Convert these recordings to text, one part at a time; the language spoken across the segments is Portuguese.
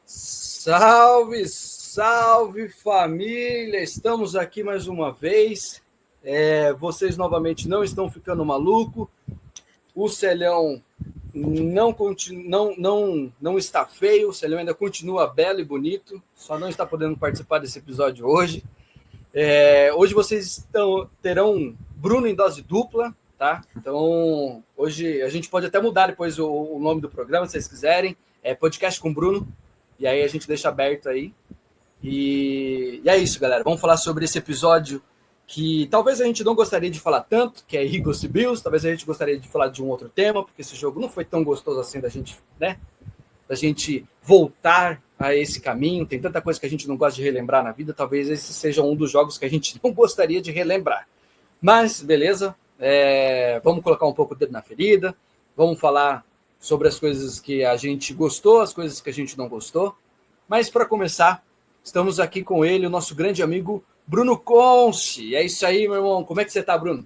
Salve, salve família! Estamos aqui mais uma vez. Vocês novamente não estão ficando maluco. O Celhão não está feio. O Celhão ainda continua belo e bonito. Só não está podendo participar desse episódio hoje. Hoje vocês terão Bruno em dose dupla, tá? Então hoje a gente pode até mudar depois o nome do programa, se vocês quiserem. Podcast com Bruno. E aí a gente deixa aberto aí. E é isso, galera. Vamos falar sobre esse episódio que talvez a gente não gostaria de falar tanto, que é Eagles e Bills. Talvez a gente gostaria de falar de um outro tema, porque esse jogo não foi tão gostoso assim da gente, né? Da gente voltar a esse caminho. Tem tanta coisa que a gente não gosta de relembrar na vida. Talvez esse seja um dos jogos que a gente não gostaria de relembrar. Mas, beleza. Vamos colocar um pouco o dedo na ferida. Vamos falar sobre as coisas que a gente gostou, as coisas que a gente não gostou. Mas, para começar, estamos aqui com ele, o nosso grande amigo Bruno Conce. É isso aí, meu irmão. Como é que você está, Bruno?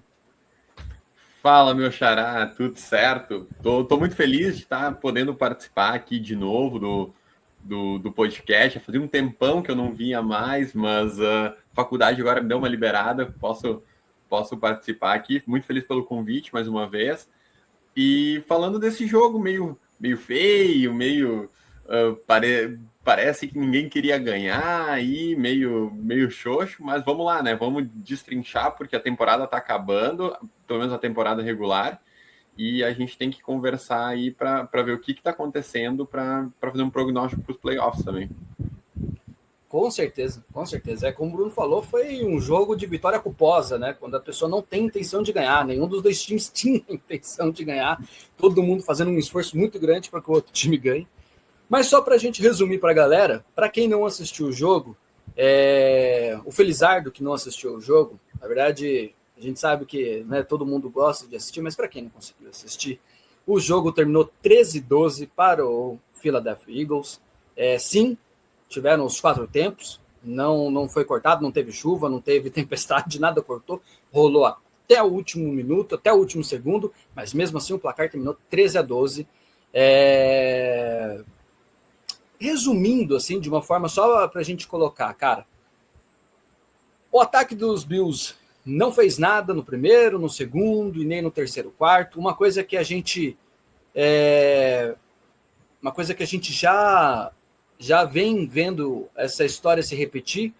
Fala, meu xará, tudo certo? Tô muito feliz de estar podendo participar aqui de novo do podcast. Fazia um tempão que eu não vinha mais, mas a faculdade agora me deu uma liberada, posso participar aqui. Muito feliz pelo convite mais uma vez. E falando desse jogo meio feio, parece que ninguém queria ganhar aí, meio xoxo, mas vamos lá, né? Vamos destrinchar, porque a temporada tá acabando, pelo menos a temporada regular, e a gente tem que conversar aí para ver o que tá acontecendo para fazer um prognóstico para os playoffs também. Com certeza, com certeza. Como o Bruno falou, foi um jogo de vitória culposa, né? Quando a pessoa não tem intenção de ganhar, nenhum dos dois times tinha intenção de ganhar, todo mundo fazendo um esforço muito grande para que o outro time ganhe. Mas só para a gente resumir para a galera, para quem não assistiu o jogo, o Felizardo que não assistiu o jogo, na verdade, a gente sabe que, né, todo mundo gosta de assistir, mas para quem não conseguiu assistir, o jogo terminou 13-12 para o Philadelphia Eagles. Sim, tiveram os 4 tempos, não foi cortado, não teve chuva, não teve tempestade, nada cortou, rolou até o último minuto, até o último segundo, mas mesmo assim o placar terminou 13-12. Resumindo, assim, de uma forma só para a gente colocar, cara, o ataque dos Bills não fez nada no primeiro, no segundo e nem no terceiro quarto. Uma coisa que a gente já vem vendo essa história se repetir.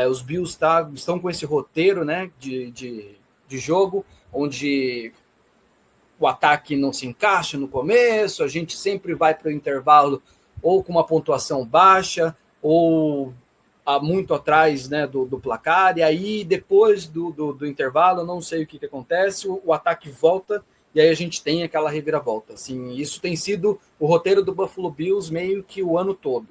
Os Bills estão com esse roteiro, né, de jogo, onde o ataque não se encaixa no começo, a gente sempre vai para o intervalo ou com uma pontuação baixa, ou muito atrás, né, do placar, e aí depois do intervalo, eu não sei o que acontece, o ataque volta, e aí a gente tem aquela reviravolta. Assim, isso tem sido o roteiro do Buffalo Bills meio que o ano todo.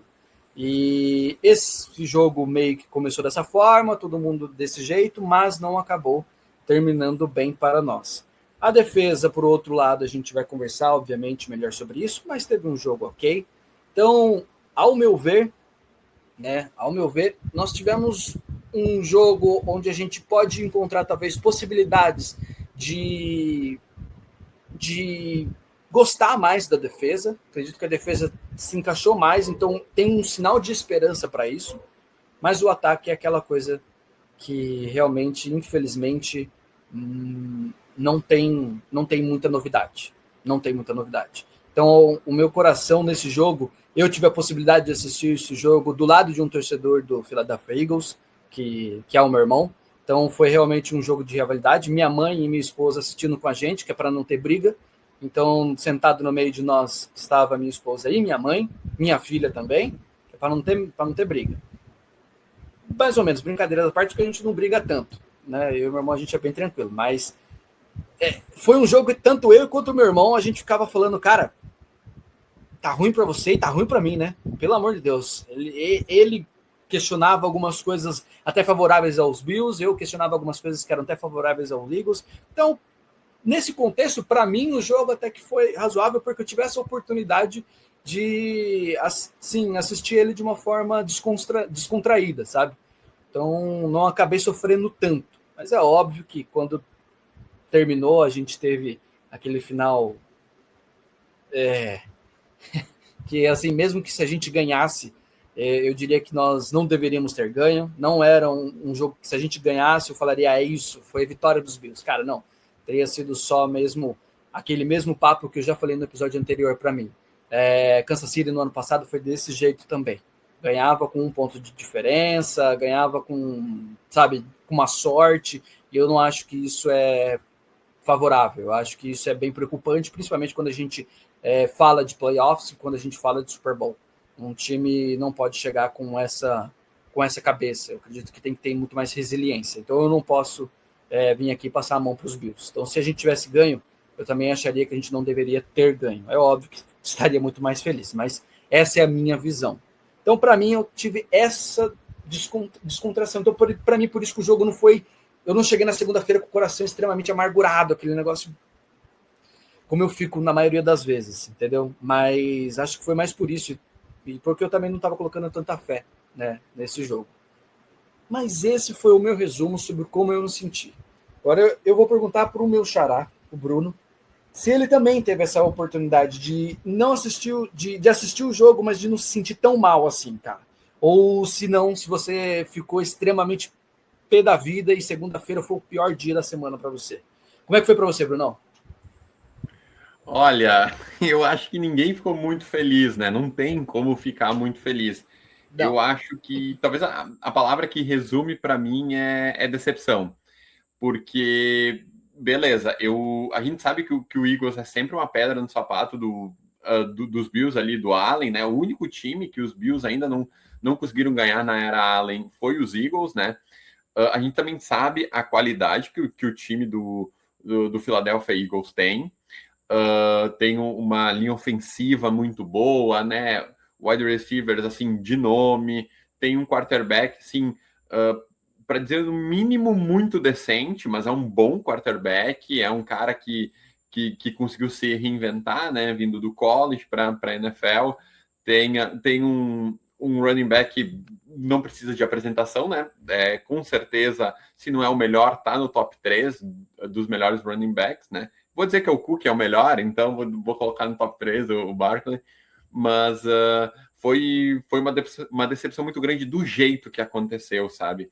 E esse jogo meio que começou dessa forma, todo mundo desse jeito, mas não acabou terminando bem para nós. A defesa, por outro lado, a gente vai conversar, obviamente, melhor sobre isso, mas teve um jogo ok. Então, ao meu ver, nós tivemos um jogo onde a gente pode encontrar, talvez, possibilidades de gostar mais da defesa. Acredito que a defesa se encaixou mais, então tem um sinal de esperança para isso. Mas o ataque é aquela coisa que realmente, infelizmente, não tem muita novidade. Não tem muita novidade. Então, o meu coração nesse jogo, eu tive a possibilidade de assistir esse jogo do lado de um torcedor do Philadelphia Eagles, que é o meu irmão. Então, foi realmente um jogo de rivalidade. Minha mãe e minha esposa assistindo com a gente, que é para não ter briga. Então, sentado no meio de nós estava minha esposa e minha mãe, minha filha também, que é para não ter briga. Mais ou menos, brincadeira da parte, porque a gente não briga tanto, né? Eu e meu irmão, a gente é bem tranquilo, mas foi um jogo que tanto eu quanto o meu irmão, a gente ficava falando, cara, tá ruim para você e tá ruim para mim, né? Pelo amor de Deus. Ele questionava algumas coisas até favoráveis aos Bills, eu questionava algumas coisas que eram até favoráveis aos Eagles. Então, nesse contexto, para mim, o jogo até que foi razoável, porque eu tive essa oportunidade de, assim, assistir ele de uma forma descontraída, sabe? Então, não acabei sofrendo tanto. Mas é óbvio que quando terminou, a gente teve aquele final que assim, mesmo que se a gente ganhasse, eu diria que nós não deveríamos ter ganho. Não era um jogo que se a gente ganhasse, eu falaria, é isso, foi a vitória dos Bills. Cara, não. Teria sido só mesmo aquele mesmo papo que eu já falei no episódio anterior para mim. Kansas City no ano passado foi desse jeito também. Ganhava com 1 ponto de diferença, ganhava com, sabe, com uma sorte, e eu não acho que isso é favorável. Eu acho que isso é bem preocupante, principalmente quando a gente fala de playoffs, quando a gente fala de Super Bowl. Um time não pode chegar com essa cabeça. Eu acredito que tem que ter muito mais resiliência. Então eu não posso vir aqui passar a mão para os Bills. Então se a gente tivesse ganho, eu também acharia que a gente não deveria ter ganho. É óbvio que estaria muito mais feliz, mas essa é a minha visão. Então para mim eu tive essa descontração. Então para mim por isso que o jogo não foi... Eu não cheguei na segunda-feira com o coração extremamente amargurado, aquele negócio como eu fico na maioria das vezes, entendeu? Mas acho que foi mais por isso, e porque eu também não estava colocando tanta fé, né, nesse jogo. Mas esse foi o meu resumo sobre como eu me senti. Agora eu vou perguntar para o meu xará, o Bruno, se ele também teve essa oportunidade de não assistir, de assistir o jogo, mas de não se sentir tão mal assim, cara. Ou se não, se você ficou extremamente pé da vida e segunda-feira foi o pior dia da semana para você. Como é que foi para você, Brunão? Olha, eu acho que ninguém ficou muito feliz, né? Não tem como ficar muito feliz. Não. Eu acho que talvez a palavra que resume para mim é decepção. Porque, beleza, a gente sabe que o Eagles é sempre uma pedra no sapato dos Bills ali, do Allen, né? O único time que os Bills ainda não conseguiram ganhar na era Allen foi os Eagles, né? A gente também sabe a qualidade que o time do Philadelphia Eagles tem. Tem uma linha ofensiva muito boa, né? Wide receivers, assim, de nome. Tem um quarterback, assim, para dizer no mínimo muito decente, mas é um bom quarterback. É um cara que conseguiu se reinventar, né? Vindo do college para a NFL. Tem um running back que não precisa de apresentação, né? Com certeza, se não é o melhor, tá no top 3 dos melhores running backs, né? Vou dizer que o Cook é o melhor, então vou colocar no top 3 o Barkley, mas foi uma decepção muito grande do jeito que aconteceu, sabe?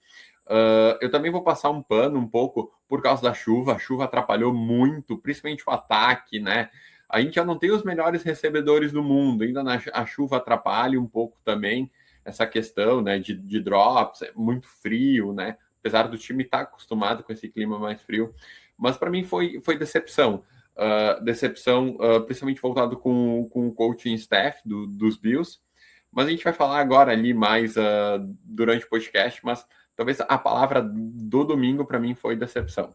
Eu também vou passar um pano um pouco por causa da chuva. A chuva atrapalhou muito, principalmente o ataque, né? A gente já não tem os melhores recebedores do mundo, ainda a chuva atrapalha um pouco também essa questão, né, de drops, é muito frio, né? Apesar do time estar acostumado com esse clima mais frio. Mas para mim foi decepção. Decepção, principalmente voltado com o coaching staff dos Bills. Mas a gente vai falar agora ali mais durante o podcast, mas talvez a palavra do domingo para mim foi decepção.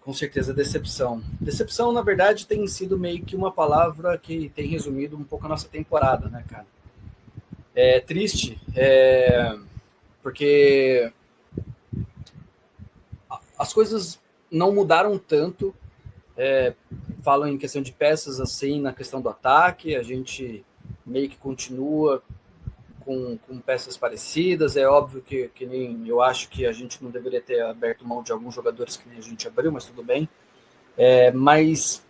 Com certeza, decepção. Decepção, na verdade, tem sido meio que uma palavra que tem resumido um pouco a nossa temporada, né, cara? É triste, porque as coisas não mudaram tanto. Falam em questão de peças, assim, na questão do ataque, a gente meio que continua com peças parecidas. É óbvio que nem eu acho que a gente não deveria ter aberto mão de alguns jogadores que nem a gente abriu, mas tudo bem. Mas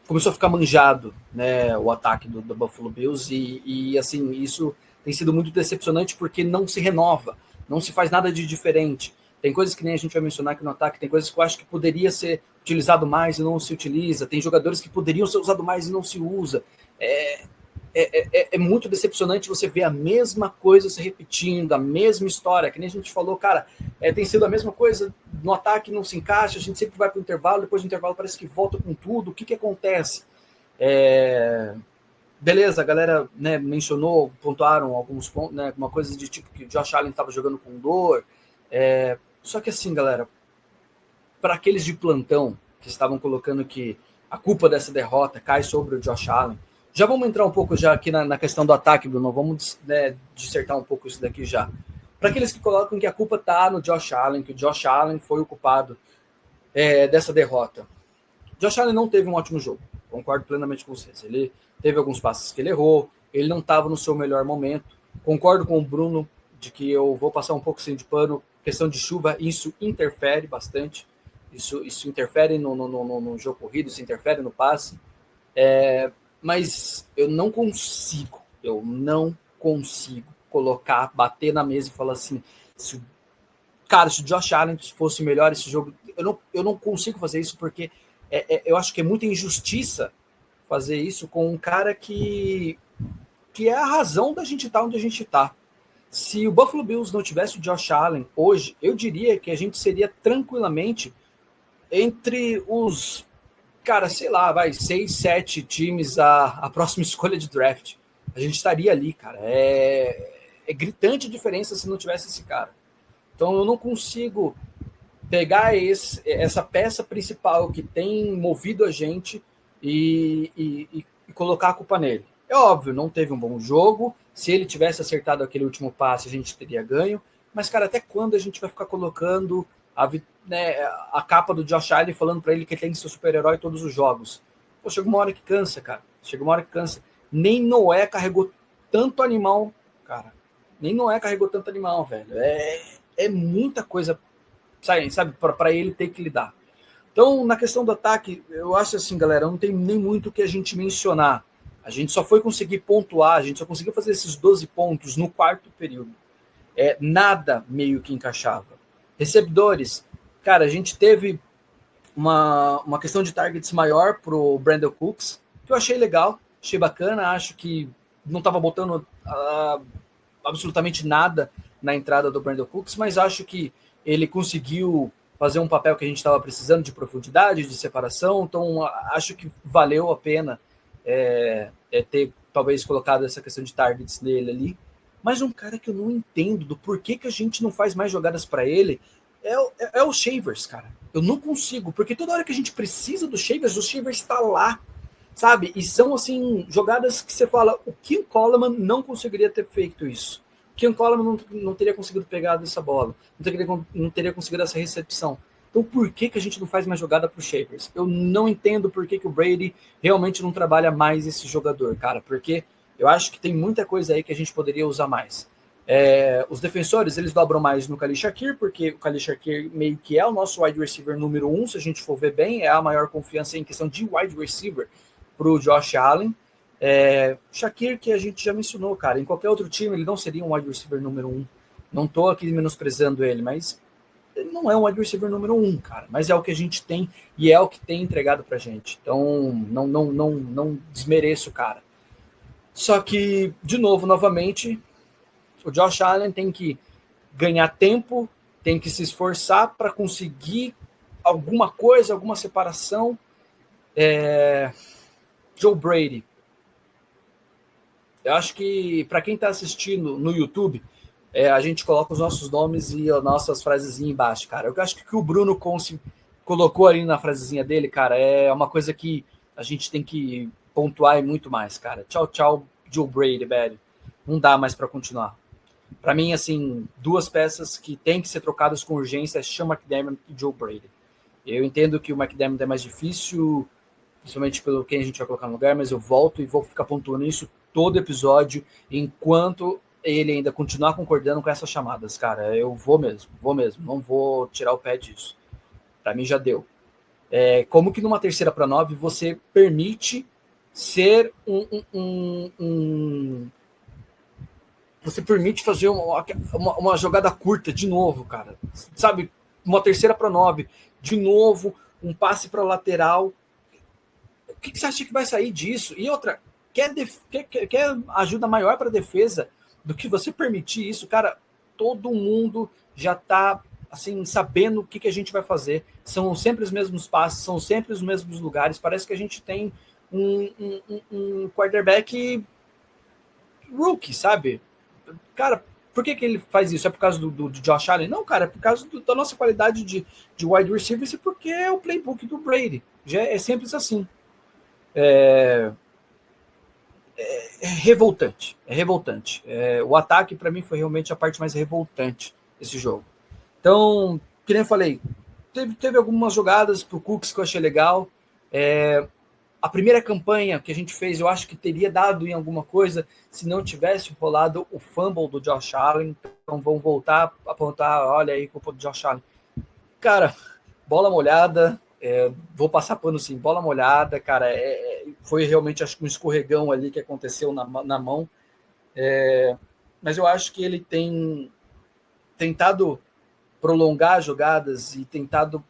começou a ficar manjado, né, o ataque do Buffalo Bills e assim, isso tem sido muito decepcionante porque não se renova, não se faz nada de diferente. Tem coisas que nem a gente vai mencionar aqui no ataque, tem coisas que eu acho que poderia ser utilizado mais e não se utiliza, tem jogadores que poderiam ser usados mais e não se usa. É muito decepcionante você ver a mesma coisa se repetindo, a mesma história, que nem a gente falou, cara, tem sido a mesma coisa, no ataque não se encaixa, a gente sempre vai para o intervalo, depois do intervalo parece que volta com tudo, o que acontece? Beleza, a galera, né, mencionou, pontuaram alguns pontos, né, uma coisa de tipo que o Josh Allen estava jogando com dor, só que assim, galera, para aqueles de plantão que estavam colocando que a culpa dessa derrota cai sobre o Josh Allen, já vamos entrar um pouco já aqui na questão do ataque, Bruno, vamos dissertar um pouco isso daqui já. Para aqueles que colocam que a culpa está no Josh Allen, que o Josh Allen foi o culpado dessa derrota. Josh Allen não teve um ótimo jogo, concordo plenamente com vocês. Ele teve alguns passes que ele errou, ele não estava no seu melhor momento. Concordo com o Bruno de que eu vou passar um pouco sem de pano, questão de chuva, isso interfere bastante. Isso interfere no jogo corrido, isso interfere no passe. Mas eu não consigo colocar, bater na mesa e falar assim, se o Josh Allen fosse melhor esse jogo, eu não consigo fazer isso, porque eu acho que é muita injustiça fazer isso com um cara que é a razão da gente estar onde a gente está. Se o Buffalo Bills não tivesse o Josh Allen hoje, eu diria que a gente seria tranquilamente entre os, cara, sei lá, 6, 7 times a próxima escolha de draft. A gente estaria ali, cara. É gritante a diferença se não tivesse esse cara. Então eu não consigo pegar essa peça principal que tem movido a gente e colocar a culpa nele. É óbvio, não teve um bom jogo. Se ele tivesse acertado aquele último passe, a gente teria ganho. Mas, cara, até quando a gente vai ficar colocando a capa do Josh Allen falando para ele que ele tem que ser super-herói em todos os jogos? Pô, chega uma hora que cansa, cara. Nem Noé carregou tanto animal, cara. Nem Noé carregou tanto animal, velho. É muita coisa, sabe, para ele ter que lidar. Então, na questão do ataque, eu acho assim, galera, não tem nem muito o que a gente mencionar. A gente só foi conseguir pontuar, a gente só conseguiu fazer esses 12 pontos no quarto período. Nada meio que encaixava. Recebedores, cara, a gente teve uma questão de targets maior pro Brandon Cooks, que eu achei legal, achei bacana, acho que não estava botando absolutamente nada na entrada do Brandon Cooks, mas acho que ele conseguiu fazer um papel que a gente estava precisando de profundidade, de separação, então acho que valeu a pena ter talvez colocado essa questão de targets nele ali. Mas um cara que eu não entendo do porquê que a gente não faz mais jogadas para ele é o Shavers, cara. Eu não consigo, porque toda hora que a gente precisa do Shavers, o Shavers está lá, sabe? E são, assim, jogadas que você fala, o Kim Coleman não conseguiria ter feito isso. O Kim Coleman não teria conseguido pegar essa bola, não teria conseguido essa recepção. Então, por que a gente não faz mais jogada para o Shavers? Eu não entendo por que o Brady realmente não trabalha mais esse jogador, cara, porque eu acho que tem muita coisa aí que a gente poderia usar mais. Os defensores, eles dobram mais no Khalil Shakir, porque o Khalil Shakir meio que é o nosso wide receiver número 1, se a gente for ver bem, é a maior confiança em questão de wide receiver para o Josh Allen. Shakir, que a gente já mencionou, cara, em qualquer outro time ele não seria um wide receiver número 1. Não estou aqui menosprezando ele, mas ele não é um wide receiver número 1, cara, mas é o que a gente tem e é o que tem entregado pra gente. Então, não desmereço o cara. Só que, de novo, novamente, o Josh Allen tem que ganhar tempo, tem que se esforçar para conseguir alguma coisa, alguma separação. Joe Brady. Eu acho que, para quem está assistindo no YouTube, a gente coloca os nossos nomes e as nossas frasezinhas embaixo, cara. Eu acho que o que o Bruno Conce colocou ali na frasezinha dele, cara, é uma coisa que a gente tem que pontuar e muito mais, cara. Tchau, tchau, Joe Brady, velho. Não dá mais para continuar. Para mim, assim, duas peças que tem que ser trocadas com urgência é Sean McDermott e Joe Brady. Eu entendo que o McDermott é mais difícil, principalmente pelo quem a gente vai colocar no lugar, mas eu volto e vou ficar pontuando isso todo episódio, enquanto ele ainda continuar concordando com essas chamadas, cara. Eu vou mesmo, não vou tirar o pé disso. Para mim já deu. Como que numa 3ª para 9 você permite ser você permite fazer uma jogada curta de novo, cara. Sabe, uma 3ª para 9, de novo, um passe para lateral. O que você acha que vai sair disso? E outra, quer ajuda maior para a defesa do que você permitir isso? Cara, todo mundo já está assim, sabendo o que a gente vai fazer. São sempre os mesmos passes, são sempre os mesmos lugares. Parece que a gente tem um quarterback rookie, sabe? Cara, por que ele faz isso? É por causa do Josh Allen? Não, cara, é por causa da nossa qualidade de wide receivers e porque é o playbook do Brady. Já é simples assim. É revoltante. O ataque, para mim, foi realmente a parte mais revoltante desse jogo. Então, que nem eu falei, teve algumas jogadas pro Cooks que eu achei legal. A primeira campanha que a gente fez, eu acho que teria dado em alguma coisa se não tivesse rolado o fumble do Josh Allen. Então vão voltar a apontar, olha aí, culpa do Josh Allen. Cara, bola molhada, vou passar pano sim, bola molhada, cara, foi realmente, acho que um escorregão ali que aconteceu na mão, mas eu acho que ele tem tentado prolongar jogadas e tentado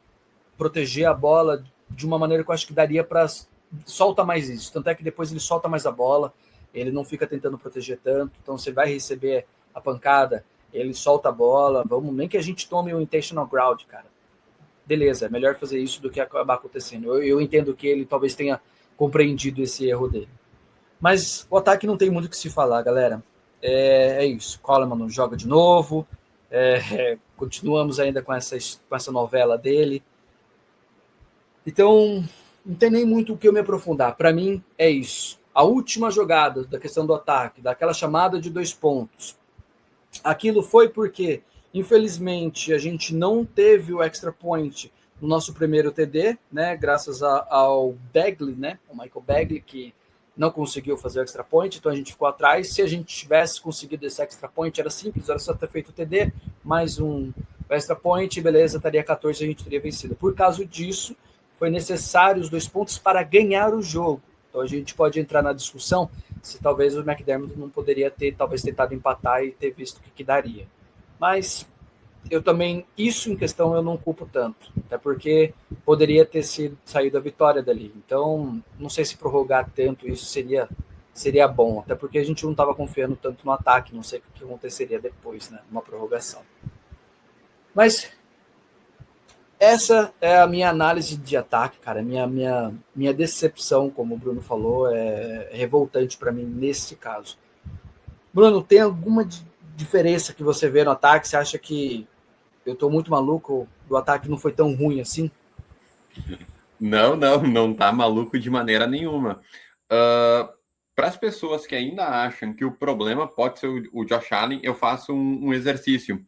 proteger a bola de uma maneira que eu acho que daria para solta mais isso. Tanto é que depois ele solta mais a bola, ele não fica tentando proteger tanto. Então você vai receber a pancada, ele solta a bola. Vamos, nem que a gente tome o intentional ground, cara. Beleza, é melhor fazer isso do que acabar acontecendo. Eu entendo que ele talvez tenha compreendido esse erro dele. Mas o ataque não tem muito o que se falar, galera. É isso. Coleman não joga de novo. Continuamos ainda com essa novela dele. Então, não tem nem muito o que eu me aprofundar. Para mim, é isso. A última jogada da questão do ataque, daquela chamada de 2 pontos. Aquilo foi porque, infelizmente, a gente não teve o extra point no nosso primeiro TD, né? Graças ao Bagley, né? O Michael Bagley, que não conseguiu fazer o extra point, então a gente ficou atrás. Se a gente tivesse conseguido esse extra point, era simples, era só ter feito o TD, mais um extra point, beleza, estaria 14 e a gente teria vencido. Por causa disso, foi necessário os 2 pontos para ganhar o jogo. Então a gente pode entrar na discussão se talvez o McDermott não poderia ter talvez tentado empatar e ter visto o que daria. Mas eu também, isso em questão eu não culpo tanto, até porque poderia ter saído a vitória dali. Então, não sei se prorrogar tanto isso seria bom, até porque a gente não estava confiando tanto no ataque, não sei o que aconteceria depois, né, numa prorrogação. Mas essa é a minha análise de ataque, cara. Minha decepção, como o Bruno falou, é revoltante para mim nesse caso. Bruno, tem alguma diferença que você vê no ataque? Você acha que eu estou muito maluco, o ataque não foi tão ruim assim? Não tá maluco de maneira nenhuma. Para as pessoas que ainda acham que o problema pode ser o Josh Allen, eu faço um exercício.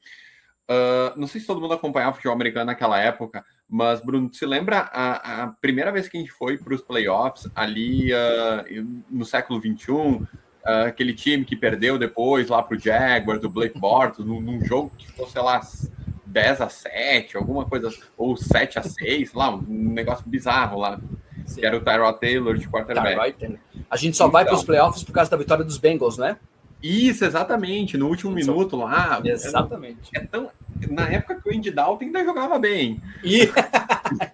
Não sei se todo mundo acompanhava o futebol americano naquela época, mas, Bruno, se lembra a primeira vez que a gente foi para os playoffs ali no século XXI, aquele time que perdeu depois lá para o Jaguars, do Blake Bortles, num jogo que foi, sei lá, 10-7, alguma coisa, ou 7-6, lá, um negócio bizarro lá, Sim. Que era o Tyrod Taylor de quarterback. A gente só vai para os playoffs por causa da vitória dos Bengals, né? Isso, exatamente, no último minuto lá. Exatamente. Na época que o Andy Dalton ainda jogava bem.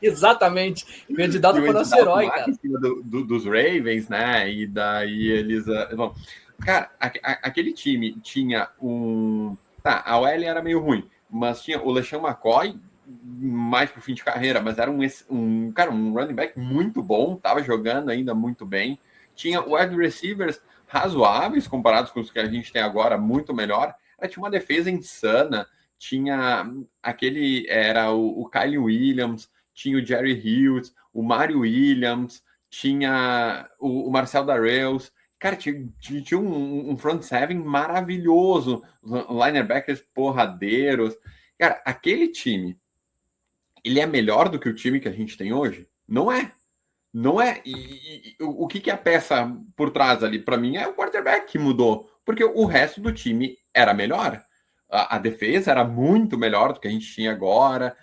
Exatamente. O Andy Dalton foi nosso herói, cara. Em cima dos Ravens, né? E daí eles... Bom, cara, aquele time tinha um... Tá, a OL era meio ruim, mas tinha o LeSean McCoy, mais pro fim de carreira, mas era um running back muito bom, tava jogando ainda muito bem. Tinha wide receivers razoáveis comparados com os que a gente tem agora, muito melhor. Tinha uma defesa insana, tinha era o Kyle Williams, tinha o Jerry Hughes, o Mario Williams, tinha o Marcel Darrells. Cara, tinha um front seven maravilhoso, linebackers porradeiros. Cara, aquele time, ele é melhor do que o time que a gente tem hoje? Não é. Não é. E o que é a peça por trás ali? Para mim é o quarterback que mudou, porque o resto do time era melhor. A defesa era muito melhor do que a gente tinha agora.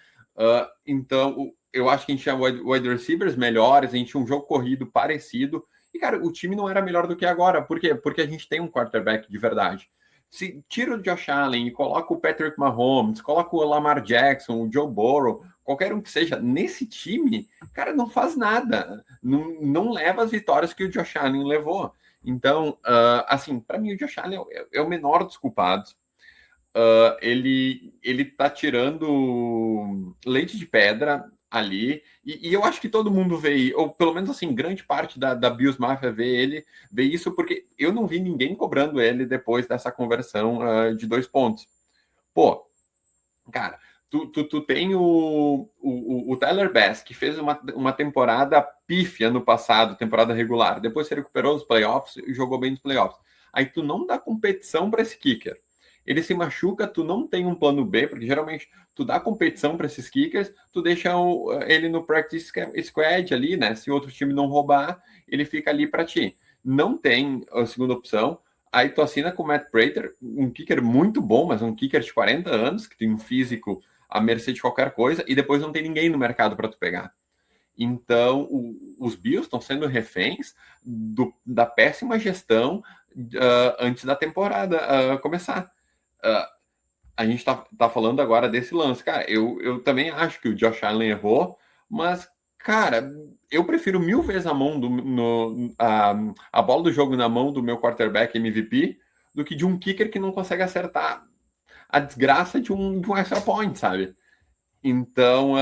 Então, eu acho que a gente tinha wide receivers melhores, a gente tinha um jogo corrido parecido. E, cara, o time não era melhor do que agora. Por quê? Porque a gente tem um quarterback de verdade. Se tira o Josh Allen e coloca o Patrick Mahomes, coloca o Lamar Jackson, o Joe Burrow, qualquer um que seja, nesse time, cara, não faz nada. Não leva as vitórias que o Josh Allen levou. Então, assim, para mim o Josh Allen é o menor dos culpados. Ele tá tirando leite de pedra ali, e eu acho que todo mundo vê, ou pelo menos assim, grande parte da Bills Mafia vê isso, porque eu não vi ninguém cobrando ele depois dessa conversão de 2 pontos. Pô, cara, tu tem o Tyler Bass, que fez uma temporada pífia no passado, temporada regular, depois se recuperou nos playoffs e jogou bem nos playoffs. Aí tu não dá competição para esse kicker. Ele se machuca, tu não tem um plano B, porque geralmente tu dá competição para esses kickers, tu deixa ele no practice squad ali, né? Se outro time não roubar, ele fica ali para ti. Não tem a segunda opção. Aí tu assina com o Matt Prater, um kicker muito bom, mas um kicker de 40 anos, que tem um físico à mercê de qualquer coisa e depois não tem ninguém no mercado para tu pegar. Então, os Bills estão sendo reféns da péssima gestão antes da temporada começar. A gente tá falando agora desse lance. Cara, eu também acho que o Josh Allen errou, mas, cara, eu prefiro 1000 vezes a bola do jogo na mão do meu quarterback MVP do que de um kicker que não consegue acertar a desgraça de um extra point, sabe? Então,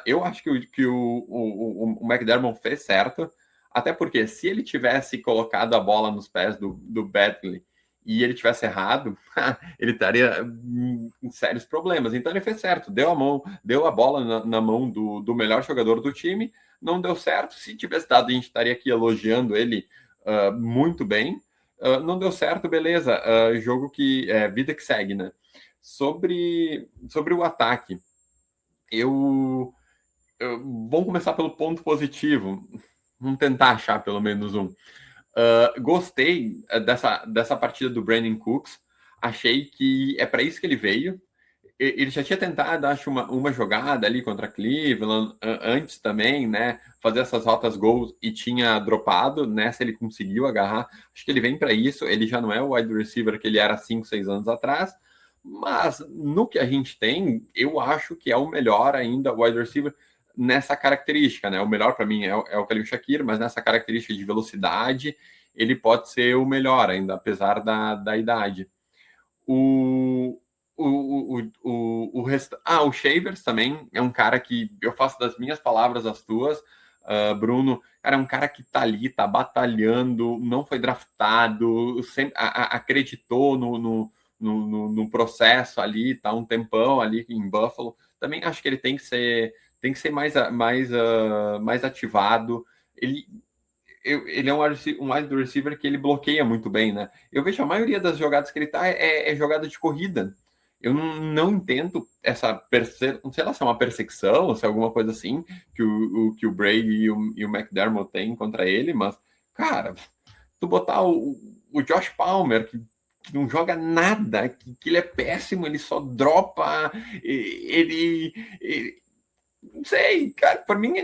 eu acho que o McDermott fez certo, até porque se ele tivesse colocado a bola nos pés do Bentley e ele tivesse errado, ele estaria em sérios problemas. Então, ele fez certo, deu a bola na mão do melhor jogador do time, não deu certo. Se tivesse dado, a gente estaria aqui elogiando ele muito bem. Não deu certo, beleza. Jogo que é vida que segue, né? Sobre o ataque. Vamos começar pelo ponto positivo. Vamos tentar achar pelo menos um. Gostei dessa partida do Brandon Cooks. Achei que é para isso que ele veio. Ele já tinha tentado, acho, uma jogada ali contra Cleveland antes também, né? Fazer essas rotas gols e tinha dropado. Nessa ele conseguiu agarrar. Acho que ele vem para isso. Ele já não é o wide receiver que ele era 5, 6 anos atrás. Mas no que a gente tem, eu acho que é o melhor ainda wide receiver nessa característica, né? O melhor para mim é o Khalil Shakir, mas nessa característica de velocidade, ele pode ser o melhor ainda, apesar da idade. O Shavers também é um cara que eu faço das minhas palavras as tuas, Bruno. Cara, é um cara que tá ali, tá batalhando, não foi draftado, sempre acreditou no processo ali, tá um tempão ali em Buffalo. Também acho que ele tem que ser mais ativado. Ele é um wide receiver que ele bloqueia muito bem, né? Eu vejo a maioria das jogadas que ele tá é jogada de corrida. Eu não entendo essa, sei lá se é uma perseguição, se é alguma coisa assim que o Brady e o McDermott têm contra ele, mas, cara, tu botar o Josh Palmer, que não joga nada, que ele é péssimo, ele só dropa, ele não sei, cara, para mim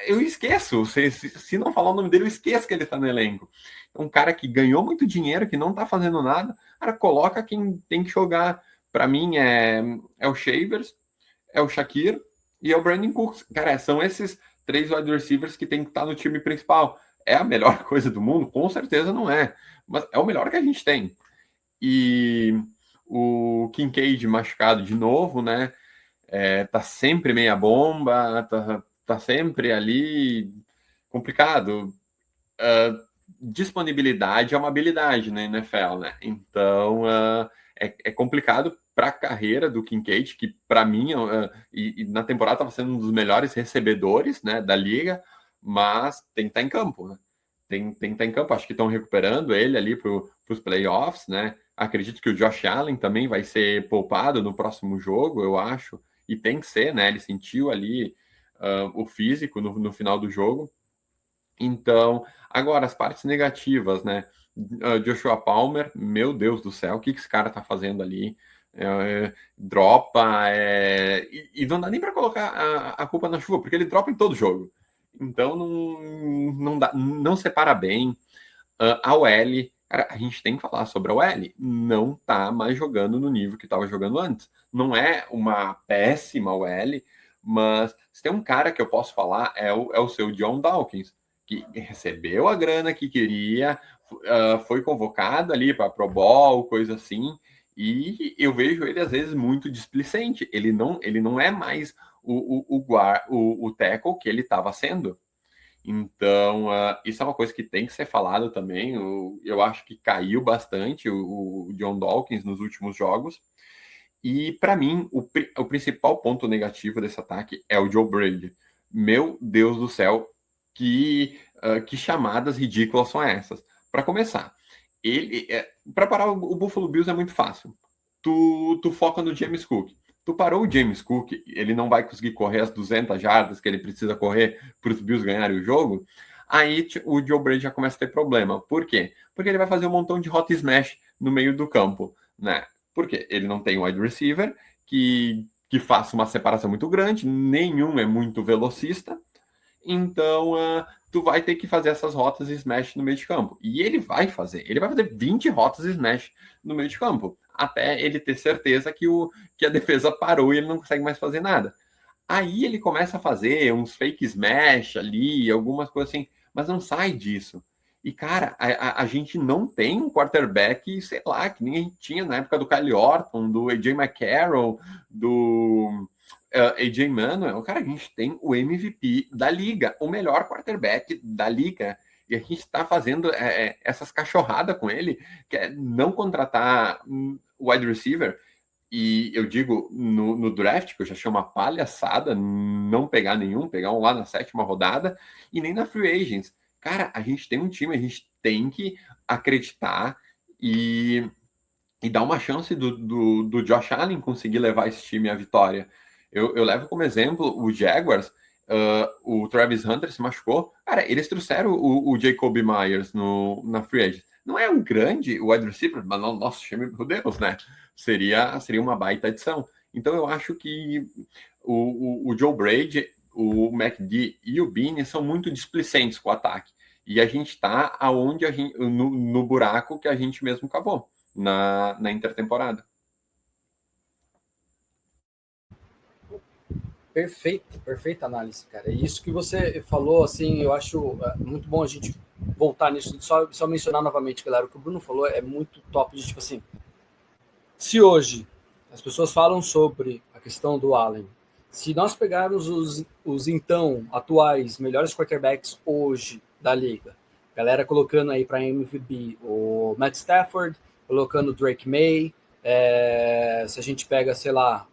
eu esqueço, se não falar o nome dele, eu esqueço que ele tá no elenco. É um cara que ganhou muito dinheiro, que não tá fazendo nada, cara, coloca quem tem que jogar. Para mim é o Shavers, é o Shakir e é o Brandon Cooks. Cara, são esses 3 wide receivers que tem que estar no time principal. É a melhor coisa do mundo? Com certeza não é, mas é o melhor que a gente tem. E o Kincaid machucado de novo, né? Tá sempre meia bomba, tá sempre ali complicado. Disponibilidade é uma habilidade na NFL, né? Então é complicado para a carreira do Kincaid, que para mim e na temporada estava sendo um dos melhores recebedores, né, da liga, mas tem que estar em campo, né? Tem que estar em campo. Acho que estão recuperando ele ali para os playoffs, né? Acredito que o Josh Allen também vai ser poupado no próximo jogo, eu acho. E tem que ser, né? Ele sentiu ali o físico no final do jogo. Então, agora, as partes negativas, né? Joshua Palmer, meu Deus do céu, o que esse cara tá fazendo ali? Dropa, e não dá nem para colocar a culpa na chuva, porque ele dropa em todo jogo. Então, não separa bem. A OL, cara, a gente tem que falar sobre a OL. Não tá mais jogando no nível que estava jogando antes. Não é uma péssima OL, mas se tem um cara que eu posso falar é o seu John Dawkins, que recebeu a grana que queria, foi convocado ali para Pro Bowl, coisa assim, e eu vejo ele às vezes muito displicente. Ele não é mais o tackle que ele estava sendo. Então, isso é uma coisa que tem que ser falado também. Eu acho que caiu bastante o John Dawkins nos últimos jogos. E, para mim, o principal ponto negativo desse ataque é o Joe Brady. Meu Deus do céu, que chamadas ridículas são essas? Para começar, para parar o Buffalo Bills é muito fácil. Tu foca no James Cook. Tu parou o James Cook, ele não vai conseguir correr as 200 jardas que ele precisa correr para os Bills ganharem o jogo. Aí o Joe Brady já começa a ter problema. Por quê? Porque ele vai fazer um montão de hot smash no meio do campo, né? Porque ele não tem um wide receiver que que faça uma separação muito grande, nenhum é muito velocista, então tu vai ter que fazer essas rotas smash no meio de campo. E ele vai fazer 20 rotas smash no meio de campo, até ele ter certeza que a defesa parou e ele não consegue mais fazer nada. Aí ele começa a fazer uns fake smash ali, algumas coisas assim, mas não sai disso. E, cara, a gente não tem um quarterback, sei lá, que nem a gente tinha na época do Kyle Orton, do AJ McCarroll, do AJ Manuel. Cara, a gente tem o MVP da liga, o melhor quarterback da liga. E a gente está fazendo essas cachorradas com ele, que é não contratar wide receiver. E eu digo, no draft, que eu já achei uma palhaçada não pegar nenhum, pegar um lá na 7ª rodada, e nem na free agents. Cara, a gente tem um time, a gente tem que acreditar e dar uma chance do Josh Allen conseguir levar esse time à vitória. Eu levo como exemplo o Jaguars, o Travis Hunter se machucou. Cara, eles trouxeram o Jacoby Myers na free agent. Não é um grande wide receiver, mas nosso time, meu Deus, né? Seria uma baita adição. Então eu acho que o Joe Brady, o McD e o Beane são muito displicentes com o ataque. E a gente está aonde no buraco que a gente mesmo cavou na intertemporada. Perfeita análise, cara. E isso que você falou, assim, eu acho muito bom a gente voltar nisso. Só mencionar novamente, galera, o que o Bruno falou é muito top. De, tipo assim, se hoje as pessoas falam sobre a questão do Allen, se nós pegarmos os então atuais melhores quarterbacks hoje da liga, galera colocando aí para MVP o Matt Stafford, colocando o Drake May, se a gente pega, sei lá,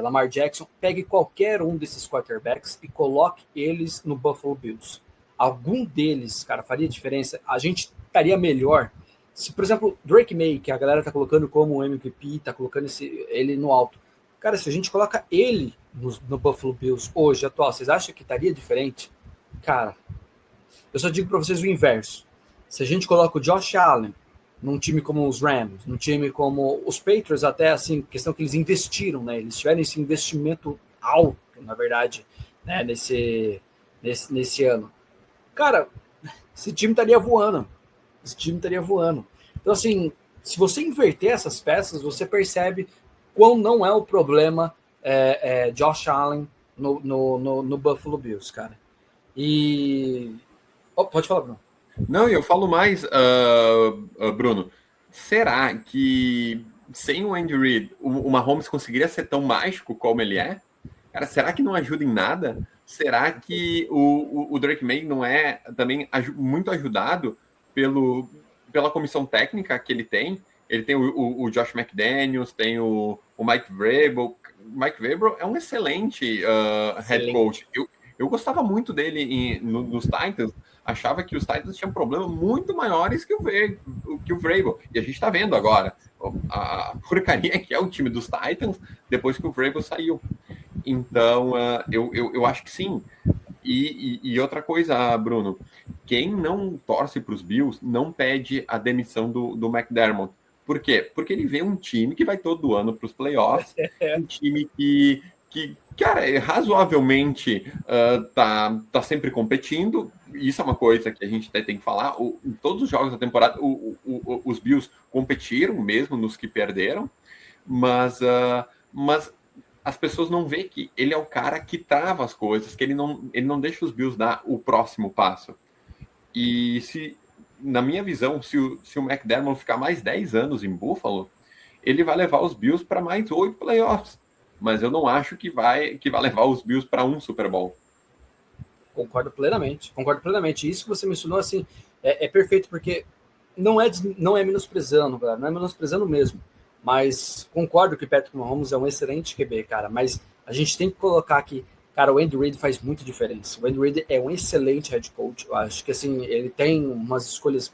Lamar Jackson, pegue qualquer um desses quarterbacks e coloque eles no Buffalo Bills. Algum deles, cara, faria diferença? A gente estaria melhor se, por exemplo, Drake May, que a galera tá colocando como MVP, tá colocando ele no alto. Cara, se a gente coloca ele no Buffalo Bills hoje, atual, vocês acham que estaria diferente? Cara, eu só digo para vocês o inverso. Se a gente coloca o Josh Allen num time como os Rams, num time como os Patriots, até assim, questão que eles investiram, né? Eles tiveram esse investimento alto, na verdade, né? Nesse ano. Cara, esse time estaria voando. Esse time estaria voando. Então, assim, se você inverter essas peças, você percebe quão não é o problema Josh Allen no Buffalo Bills, cara. E... pode falar, Bruno. Não, eu falo mais, Bruno. Será que sem o Andy Reid, o Mahomes conseguiria ser tão mágico como ele é? Cara, será que não ajuda em nada? Será que o Drake May não é também muito ajudado pela comissão técnica que ele tem? Ele tem o Josh McDaniels, tem o Mike Vrabel. Mike Vrabel é um excelente head coach. Eu gostava muito dele nos Titans. Achava que os Titans tinham problemas muito maiores que o Vrabel. E a gente está vendo agora a porcaria que é o time dos Titans depois que o Vrabel saiu. Então, eu acho que sim. E outra coisa, Bruno, quem não torce para os Bills não pede a demissão do McDermott. Por quê? Porque ele vê um time que vai todo ano para os playoffs, um time que cara, razoavelmente tá sempre competindo. Isso é uma coisa que a gente até tem que falar. Em todos os jogos da temporada, os Bills competiram mesmo nos que perderam, mas as pessoas não veem que ele é o cara que trava as coisas, que ele não deixa os Bills dar o próximo passo. E na minha visão, se o McDermott ficar mais 10 anos em Buffalo, ele vai levar os Bills para mais 8 playoffs. Mas eu não acho que vai levar os Bills para um Super Bowl. Concordo plenamente. Isso que você mencionou, assim, é perfeito, porque não é menosprezando, galera, não é menosprezando mesmo. Mas concordo que o Patrick Mahomes é um excelente QB, cara. Mas a gente tem que colocar que, cara, o Andy Reid faz muita diferença. O Andy Reid é um excelente head coach. Eu acho que, assim, ele tem umas escolhas.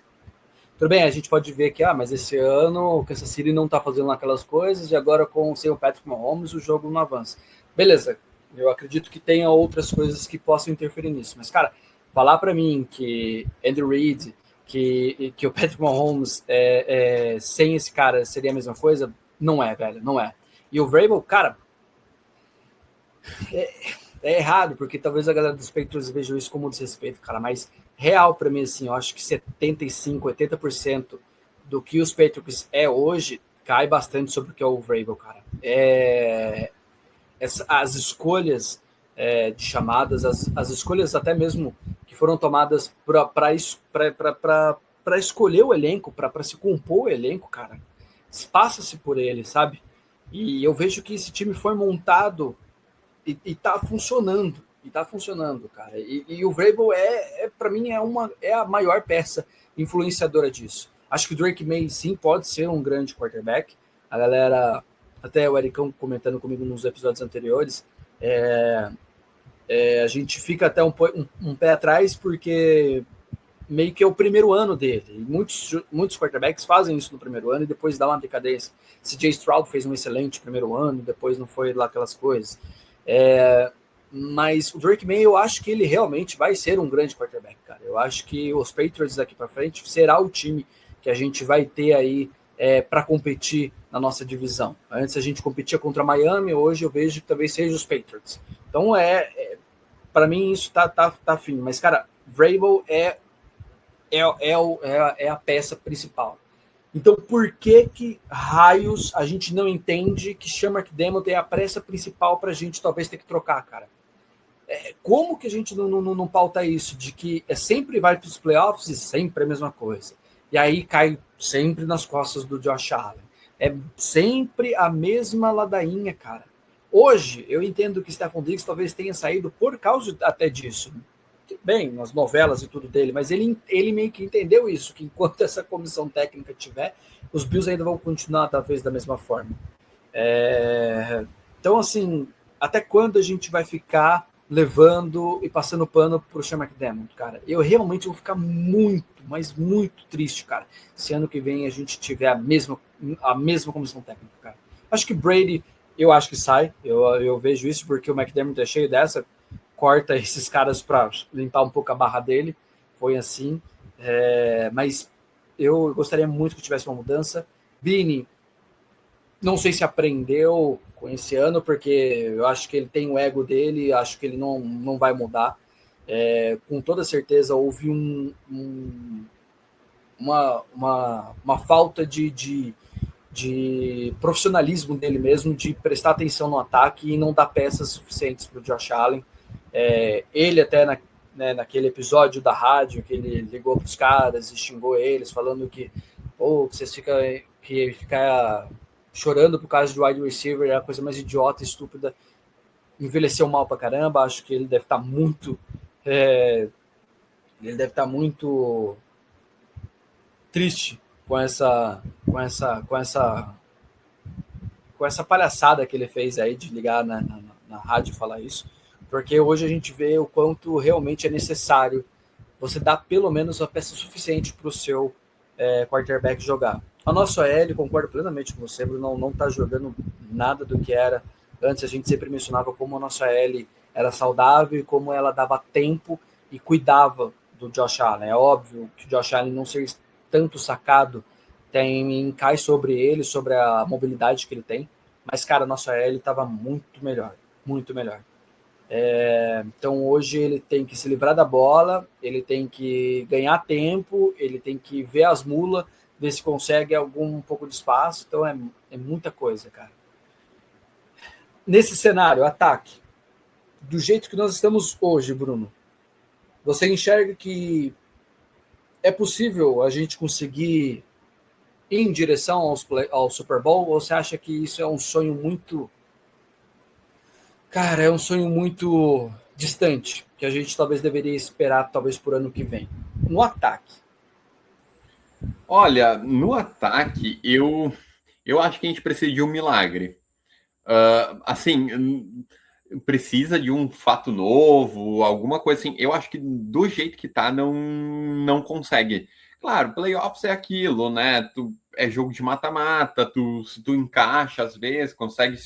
Tudo bem, a gente pode ver que, mas esse ano o Kansas City não tá fazendo aquelas coisas e agora sem o Patrick Mahomes o jogo não avança. Beleza, eu acredito que tenha outras coisas que possam interferir nisso. Mas, cara, falar para mim que Andy Reid, que o Patrick Mahomes sem esse cara seria a mesma coisa, não é, velho, não é. E o Vrabel, cara, É errado, porque talvez a galera dos Patriots veja isso como desrespeito, cara, mas real para mim, assim, eu acho que 75, 80% do que os Patriots é hoje cai bastante sobre o que é o Vrabel, cara. As escolhas de chamadas, as escolhas até mesmo que foram tomadas para escolher o elenco, para se compor o elenco, cara, passa-se por ele, sabe? E eu vejo que esse time foi montado e tá funcionando. E tá funcionando, cara. E o Vrabel para mim, é a maior peça influenciadora disso. Acho que o Drake May, sim, pode ser um grande quarterback. A galera, até o Ericão comentando comigo nos episódios anteriores, a gente fica até um pé atrás, porque meio que é o primeiro ano dele. E muitos quarterbacks fazem isso no primeiro ano e depois dá uma decadência. CJ Stroud fez um excelente primeiro ano, depois não foi lá aquelas coisas. Mas o Drake May, eu acho que ele realmente vai ser um grande quarterback, cara. Eu acho que os Patriots daqui para frente será o time que a gente vai ter aí para competir na nossa divisão. Antes a gente competia contra Miami, hoje eu vejo que talvez seja os Patriots. Então para mim isso tá fim. Mas, cara, Vrabel é a peça principal. Então, por que raios a gente não entende que Sean McDermott é a peça principal para a gente talvez ter que trocar, cara? Como que a gente não pauta isso? De que sempre vai para os playoffs e sempre a mesma coisa. E aí cai sempre nas costas do Josh Allen. É sempre a mesma ladainha, cara. Hoje, eu entendo que Stephon Diggs talvez tenha saído por causa até disso. Bem, nas novelas e tudo dele, mas ele meio que entendeu isso, que enquanto essa comissão técnica tiver, os Bills ainda vão continuar talvez da mesma forma. Então, assim, até quando a gente vai ficar levando e passando pano pro Sean McDermott, cara? Eu realmente vou ficar muito, mas muito triste, cara, se ano que vem a gente tiver a mesma comissão técnica, cara. Acho que Brady, eu acho que sai, eu vejo isso porque o McDermott é cheio dessa, corta esses caras para limpar um pouco a barra dele, foi assim, mas eu gostaria muito que tivesse uma mudança. Vini, não sei se aprendeu com esse ano, porque eu acho que ele tem o ego dele, acho que ele não vai mudar. Com toda certeza houve uma falta de profissionalismo dele mesmo, de prestar atenção no ataque e não dar peças suficientes para o Josh Allen. Ele até naquele episódio da rádio que ele ligou para os caras e xingou eles, falando que vocês ficar chorando por causa de wide receiver é a coisa mais idiota, estúpida, envelheceu mal pra caramba. Acho que ele deve estar muito triste com essa palhaçada que ele fez aí de ligar na rádio e falar isso, porque hoje a gente vê o quanto realmente é necessário você dar pelo menos a peça suficiente para o seu quarterback jogar. A nossa OL, concordo plenamente com você, Bruno, não está jogando nada do que era. Antes a gente sempre mencionava como a nossa OL era saudável e como ela dava tempo e cuidava do Josh Allen. É óbvio que o Josh Allen não ser tanto sacado cai sobre ele, sobre a mobilidade que ele tem, mas, cara, a nossa OL estava muito melhor, muito melhor. Então hoje ele tem que se livrar da bola, ele tem que ganhar tempo, ele tem que ver as mulas, ver se consegue um pouco de espaço. Então é muita coisa, cara. Nesse cenário, ataque, do jeito que nós estamos hoje, Bruno, você enxerga que é possível a gente conseguir ir em direção ao Super Bowl, ou você acha que isso é um sonho muito... Cara, é um sonho muito distante, que a gente talvez deveria esperar, talvez, por ano que vem. No ataque. Olha, no ataque, eu acho que a gente precisa de um milagre. Assim, precisa de um fato novo, alguma coisa assim. Eu acho que do jeito que tá, não consegue. Claro, playoffs é aquilo, né? É jogo de mata-mata, se tu encaixa às vezes, consegue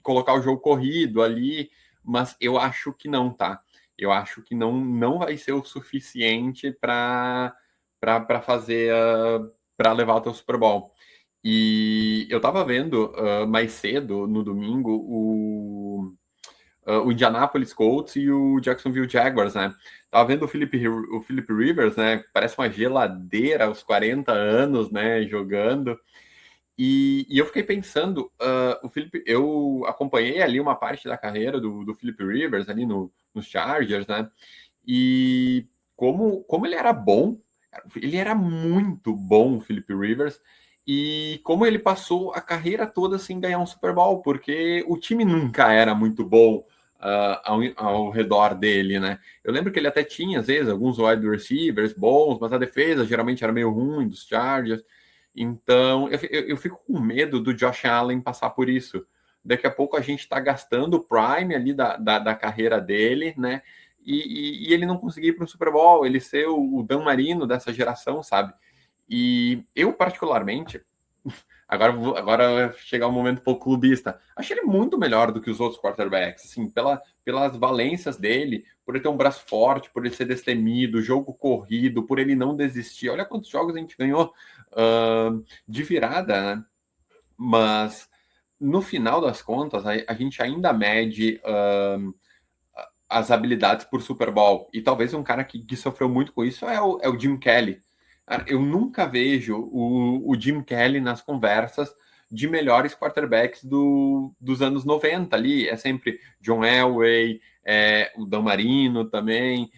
colocar o jogo corrido ali, mas eu acho que não, tá? Eu acho que não vai ser o suficiente para fazer para levar o teu Super Bowl. E eu tava vendo mais cedo, no domingo, o Indianapolis Colts e o Jacksonville Jaguars, né? Tava vendo o Philip Rivers, né? Parece uma geladeira aos 40 anos, né? Jogando. E eu fiquei pensando, o Philip, eu acompanhei ali uma parte da carreira do Philip Rivers ali nos Chargers, né? E como ele era bom, ele era muito bom, o Philip Rivers, e como ele passou a carreira toda sem ganhar um Super Bowl, porque o time nunca era muito bom ao redor dele, né? Eu lembro que ele até tinha, às vezes, alguns wide receivers bons, mas a defesa geralmente era meio ruim dos Chargers. Então, eu fico com medo do Josh Allen passar por isso. Daqui a pouco a gente está gastando o prime ali da carreira dele, né? E ele não conseguir ir para o Super Bowl, ele ser o Dan Marino dessa geração, sabe? E eu, particularmente, agora vai chegar um momento um pouco clubista, achei ele muito melhor do que os outros quarterbacks, assim, pelas valências dele, por ele ter um braço forte, por ele ser destemido, jogo corrido, por ele não desistir. Olha quantos jogos a gente ganhou de virada, né? Mas no final das contas, a gente ainda mede as habilidades por Super Bowl. E talvez um cara que sofreu muito com isso é o Jim Kelly. Eu nunca vejo o Jim Kelly nas conversas de melhores quarterbacks dos anos 90 ali. É sempre John Elway, o Dan Marino também,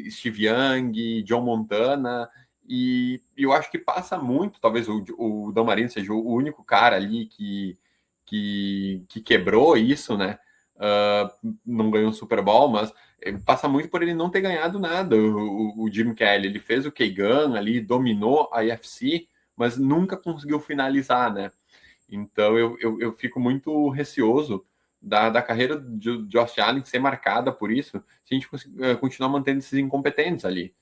Steve Young, John Montana. E eu acho que passa muito, talvez o Dan Marino seja o único cara ali que quebrou isso, né? Não ganhou o Super Bowl, mas passa muito por ele não ter ganhado nada. O Jim Kelly, ele fez o K-Gun ali, dominou a AFC, mas nunca conseguiu finalizar, né? Então eu fico muito receoso da carreira de Josh Allen ser marcada por isso, se a gente continuar mantendo esses incompetentes ali.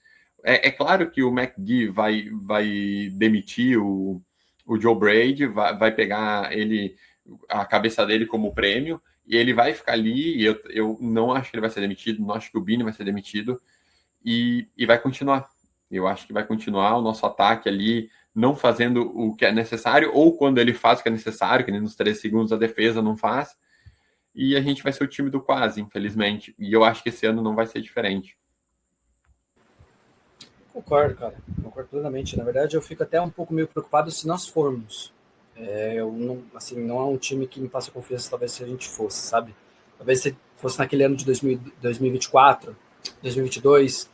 É claro que o McGee vai demitir o Joe Brady, vai pegar ele, a cabeça dele como prêmio, e ele vai ficar ali, e eu não acho que ele vai ser demitido, não acho que o Bini vai ser demitido, e vai continuar. Eu acho que vai continuar o nosso ataque ali, não fazendo o que é necessário, ou quando ele faz o que é necessário, que nem nos 3 segundos a defesa não faz, e a gente vai ser o time do quase, infelizmente. E eu acho que esse ano não vai ser diferente. Concordo, cara. Concordo plenamente. Na verdade, eu fico até um pouco meio preocupado se nós formos. Eu não, assim, não é um time que me passa confiança, talvez se a gente fosse, sabe? Talvez se fosse naquele ano de 2024, 2022,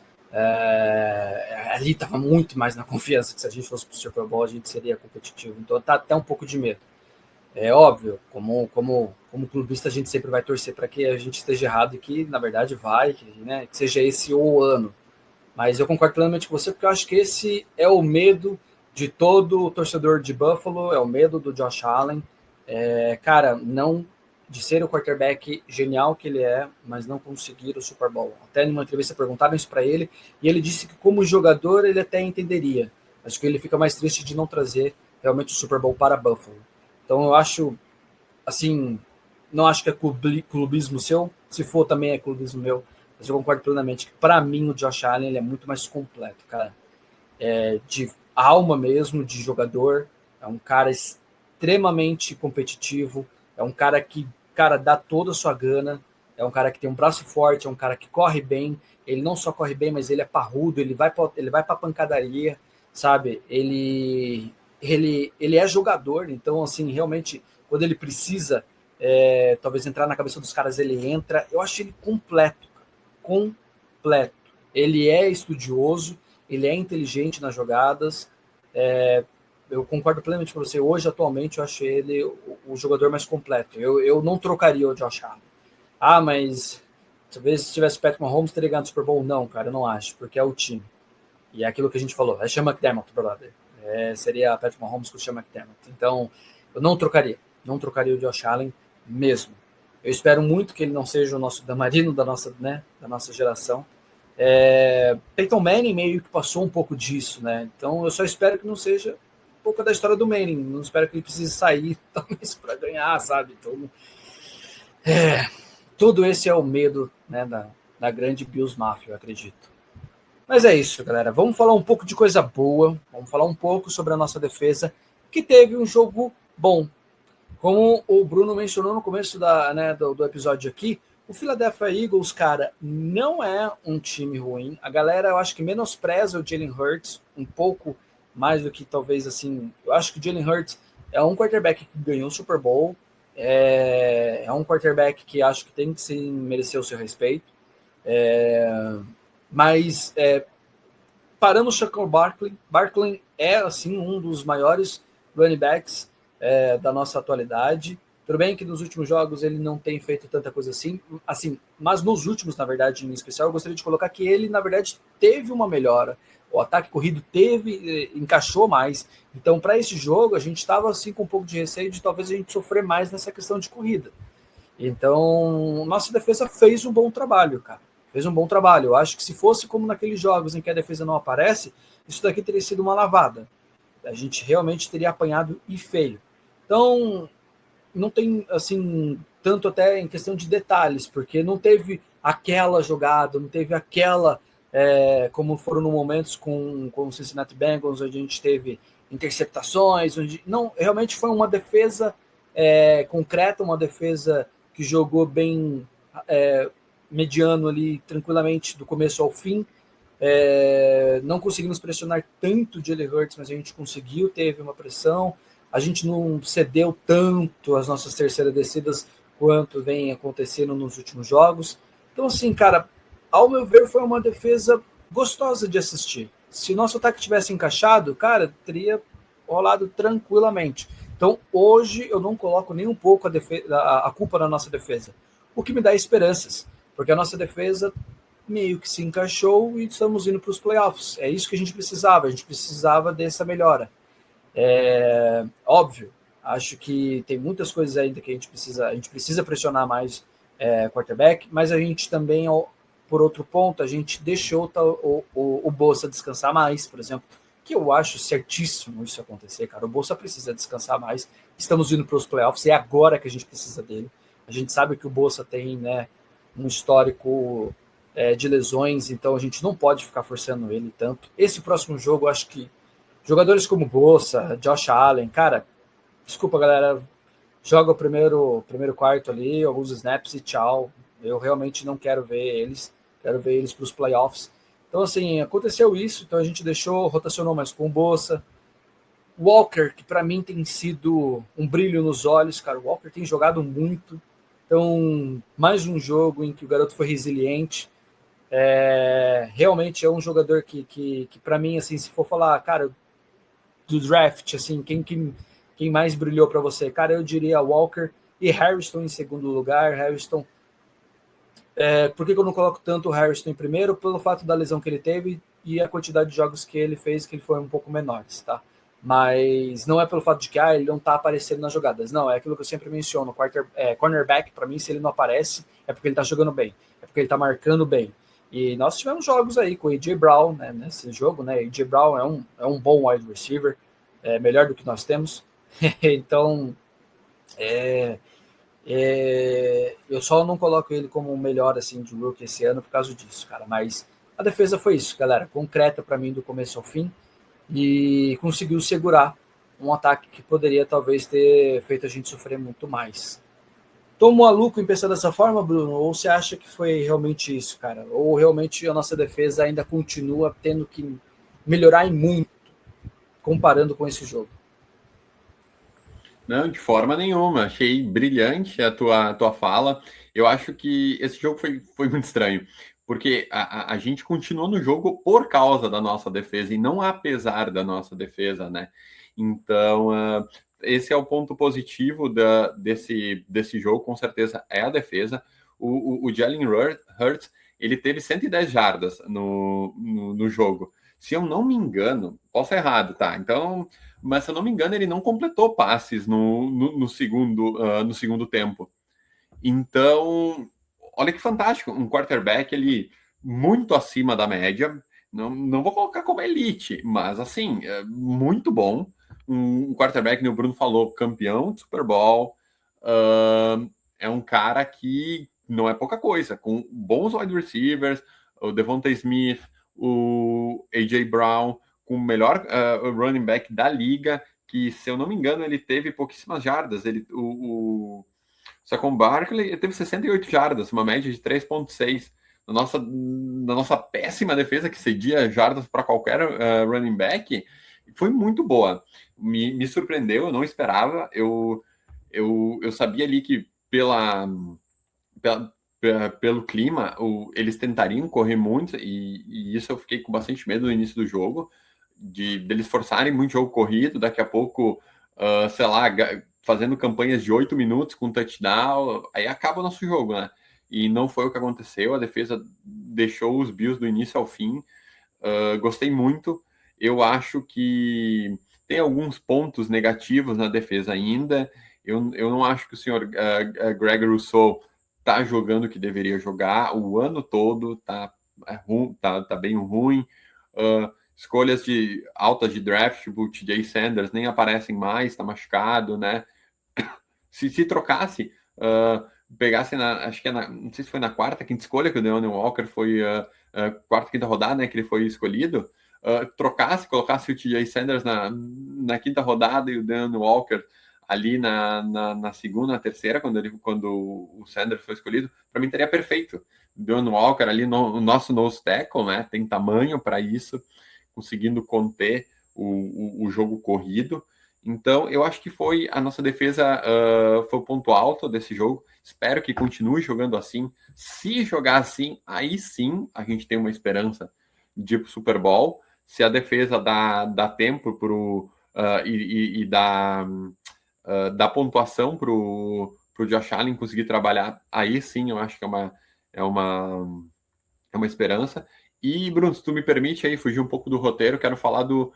ali estava muito mais na confiança que se a gente fosse para o Super Bowl a gente seria competitivo. Então tá até um pouco de medo. É óbvio, como clubista a gente sempre vai torcer para que a gente esteja errado e que na verdade vai, né, que seja esse o ano. Mas eu concordo plenamente com você, porque eu acho que esse é o medo de todo o torcedor de Buffalo, é o medo do Josh Allen. Cara, não de ser o quarterback genial que ele é, mas não conseguir o Super Bowl. Até numa entrevista perguntaram isso para ele, e ele disse que como jogador ele até entenderia. Acho que ele fica mais triste de não trazer realmente o Super Bowl para Buffalo. Então eu acho, assim, não acho que é clubismo seu, se for também é clubismo meu, mas eu concordo plenamente que, para mim, o Josh Allen ele é muito mais completo, cara. De alma mesmo, de jogador. É um cara extremamente competitivo. É um cara que, cara, dá toda a sua gana. É um cara que tem um braço forte, é um cara que corre bem. Ele não só corre bem, mas ele é parrudo, ele vai para pancadaria, sabe? Ele é jogador, então, assim, realmente, quando ele precisa, talvez entrar na cabeça dos caras, ele entra. Eu acho ele completo. Ele é estudioso, ele é inteligente nas jogadas. Eu concordo plenamente com você. Hoje, atualmente, eu acho ele o jogador mais completo. Eu não trocaria o Josh Allen. Ah, mas talvez se tivesse Patrick Mahomes teria ganhado o Super Bowl. Não, cara, eu não acho, porque é o time. E é aquilo que a gente falou. É Sean McDermott, brother. Seria Patrick Mahomes com o Sean McDermott. Então, eu não trocaria. Não trocaria o Josh Allen mesmo. Eu espero muito que ele não seja o nosso Damarino da nossa geração. Peyton Manning meio que passou um pouco disso, né? Então eu só espero que não seja um pouco da história do Manning. Não espero que ele precise sair talvez para ganhar, sabe? Então, tudo esse é o medo, né, da grande Bills Mafia, eu acredito. Mas é isso, galera. Vamos falar um pouco de coisa boa. Vamos falar um pouco sobre a nossa defesa. que teve um jogo bom. Como o Bruno mencionou no começo do episódio aqui, o Philadelphia Eagles, cara, não é um time ruim. A galera, eu acho que menospreza o Jalen Hurts um pouco mais do que talvez, assim... Eu acho que o Jalen Hurts é um quarterback que ganhou o Super Bowl, é um quarterback que acho que tem que sim, merecer o seu respeito. Mas parando o Saquon Barkley é, assim, um dos maiores running backs da nossa atualidade. Tudo bem que nos últimos jogos ele não tem feito tanta coisa assim, mas nos últimos, na verdade, em especial, eu gostaria de colocar que ele, na verdade, teve uma melhora. O ataque corrido encaixou mais. Então, para esse jogo, a gente estava assim, com um pouco de receio de talvez a gente sofrer mais nessa questão de corrida. Então, nossa defesa fez um bom trabalho, cara. Fez um bom trabalho. Eu acho que se fosse como naqueles jogos em que a defesa não aparece, isso daqui teria sido uma lavada. A gente realmente teria apanhado e feio. Então, não tem, assim, tanto até em questão de detalhes, porque não teve aquela jogada, não teve aquela, como foram no momentos com o Cincinnati Bengals, onde a gente teve interceptações, onde não, realmente foi uma defesa concreta, uma defesa que jogou bem mediano ali, tranquilamente, do começo ao fim. Não conseguimos pressionar tanto o Jalen Hurts, mas a gente conseguiu, teve uma pressão. A gente não cedeu tanto as nossas terceiras descidas quanto vem acontecendo nos últimos jogos. Então, assim, cara, ao meu ver, foi uma defesa gostosa de assistir. Se o nosso ataque tivesse encaixado, cara, teria rolado tranquilamente. Então, hoje, eu não coloco nem um pouco a culpa na nossa defesa, o que me dá esperanças, porque a nossa defesa meio que se encaixou e estamos indo para os playoffs. É isso que a gente precisava dessa melhora. Óbvio, acho que tem muitas coisas ainda que a gente precisa pressionar mais quarterback, mas a gente também, por outro ponto, a gente deixou o Bosa descansar mais, por exemplo, que eu acho certíssimo isso acontecer, cara. O Bosa precisa descansar mais, estamos indo para os playoffs, é agora que a gente precisa dele. A gente sabe que o Bosa tem, né, um histórico de lesões, então a gente não pode ficar forçando ele tanto. Esse próximo jogo, eu acho que jogadores como Bosa, Josh Allen, cara, desculpa, galera, joga o primeiro quarto ali, alguns snaps e tchau. Eu realmente não quero ver eles para os playoffs. Então, assim, aconteceu isso, então a gente rotacionou mais com o Bosa. Walker, que para mim tem sido um brilho nos olhos, cara, o Walker tem jogado muito. Então, mais um jogo em que o garoto foi resiliente. Realmente é um jogador que para mim, assim, se for falar, cara, do draft, assim, quem mais brilhou para você? Cara, eu diria Walker e Harrison em segundo lugar. Harrison, por que eu não coloco tanto o Harrison em primeiro? Pelo fato da lesão que ele teve e a quantidade de jogos que ele fez, que ele foi um pouco menores, tá? Mas não é pelo fato de que ele não tá aparecendo nas jogadas. Não, é aquilo que eu sempre menciono. Cornerback, para mim, se ele não aparece, é porque ele tá jogando bem. É porque ele tá marcando bem. E nós tivemos jogos aí com o A.J. Brown, né, nesse jogo, né? A.J. Brown é um bom wide receiver, melhor do que nós temos. Então, eu só não coloco ele como o melhor assim, de rookie esse ano por causa disso, cara. Mas a defesa foi isso, galera. Concreta para mim do começo ao fim. E conseguiu segurar um ataque que poderia talvez ter feito a gente sofrer muito mais. Tô maluco em pensar dessa forma, Bruno? Ou você acha que foi realmente isso, cara? Ou realmente a nossa defesa ainda continua tendo que melhorar em muito comparando com esse jogo? Não, de forma nenhuma. Achei brilhante a tua fala. Eu acho que esse jogo foi muito estranho, porque a gente continuou no jogo por causa da nossa defesa e não apesar da nossa defesa, né? Então, esse é o ponto positivo desse jogo, com certeza, é a defesa. O Jalen Hurts, ele teve 110 jardas no jogo. Se eu não me engano, posso estar errado, tá? Então, mas se eu não me engano, ele não completou passes no segundo tempo. Então, olha que fantástico, um quarterback ele muito acima da média. Não vou colocar como elite, mas assim, muito bom. Um quarterback, como o Bruno falou, campeão de Super Bowl. É um cara que não é pouca coisa, com bons wide receivers, o Devonta Smith, o A.J. Brown, com o melhor running back da liga, que, se eu não me engano, ele teve pouquíssimas jardas. O Saquon Barkley ele teve 68 jardas, uma média de 3,6. Na nossa péssima defesa, que cedia jardas para qualquer running back, foi muito boa. Me surpreendeu, eu não esperava. Eu sabia ali que pelo clima, eles tentariam correr muito, e isso eu fiquei com bastante medo no início do jogo, deles forçarem muito jogo corrido, daqui a pouco, sei lá, fazendo campanhas de 8 minutos com touchdown, aí acaba o nosso jogo, né? E não foi o que aconteceu, a defesa deixou os Bills do início ao fim. Gostei muito. Eu acho que tem alguns pontos negativos na defesa ainda. Eu não acho que o senhor Greg Rousseau tá jogando o que deveria jogar o ano todo, tá bem ruim. Escolhas altas de draft, tipo o TJ Sanders, nem aparecem mais, tá machucado, né? Se trocasse, pegasse acho que não sei se foi na quarta, quinta escolha que o Deone Walker foi, quarta, quinta rodada, né, que ele foi escolhido, trocasse, colocasse o TJ Sanders na quinta rodada e o Deone Walker ali na segunda, terceira, quando o Sanders foi escolhido, para mim teria perfeito. O Deone Walker ali, o nosso nose tackle, né, tem tamanho para isso, conseguindo conter o jogo corrido. Então, eu acho que a nossa defesa foi o ponto alto desse jogo. Espero que continue jogando assim. Se jogar assim, aí sim a gente tem uma esperança de ir para o Super Bowl. Se a defesa dá tempo e dá pontuação para o Josh Allen conseguir trabalhar, aí sim eu acho que é uma esperança. E, Bruno, se tu me permite aí fugir um pouco do roteiro, quero falar do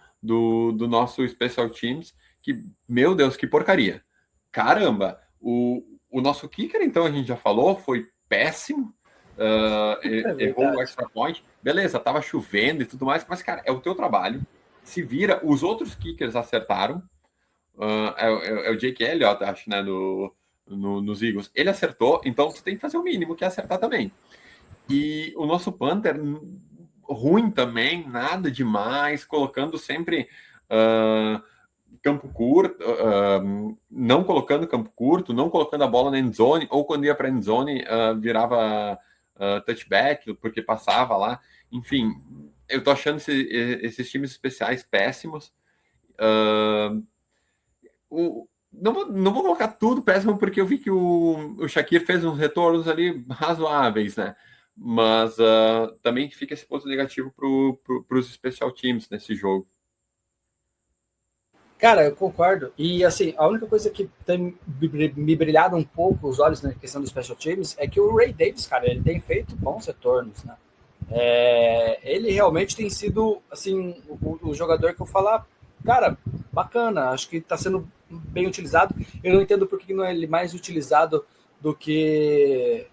nosso Special Teams, que, meu Deus, que porcaria. Caramba, o nosso kicker, então, a gente já falou, foi péssimo, errou o extra point. Beleza, tava chovendo e tudo mais, mas, cara, é o teu trabalho. Se vira, os outros kickers acertaram. É o Jake Elliott, acho, né, nos Eagles. Ele acertou, então tu tem que fazer o mínimo, que é acertar também. E o nosso punter, ruim também, nada demais, colocando sempre campo curto, não colocando campo curto, não colocando a bola na endzone, ou quando ia para endzone, virava touchback, porque passava lá. Enfim, eu tô achando esses times especiais péssimos. Não vou colocar tudo péssimo, porque eu vi que o Shaqiri fez uns retornos ali razoáveis, né? Mas também fica esse ponto negativo para os special teams nesse jogo. Cara, eu concordo. E assim, a única coisa que tem me brilhado um pouco os olhos na questão dos special teams é que o Ray Davis, cara, ele tem feito bons retornos, né? Ele realmente tem sido assim o jogador que eu falar, cara, bacana, acho que está sendo bem utilizado. Eu não entendo por que não é ele mais utilizado do que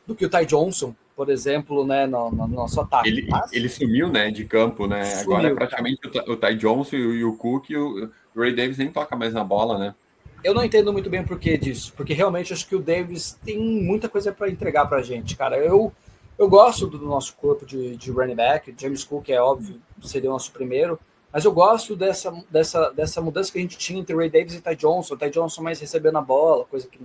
o Ty Johnson, por exemplo, né, no nosso ataque. Ele sumiu, né, de campo, né? Sumiu, agora é praticamente o Ty Johnson e o Cook, e o Ray Davis nem toca mais na bola, né? Eu não entendo muito bem o porquê disso, porque realmente acho que o Davis tem muita coisa para entregar para a gente, cara. Eu gosto do nosso corpo de running back, James Cook é óbvio, seria o nosso primeiro, mas eu gosto dessa mudança que a gente tinha entre Ray Davis e Ty Johnson. O Ty Johnson mais recebendo a bola, coisa que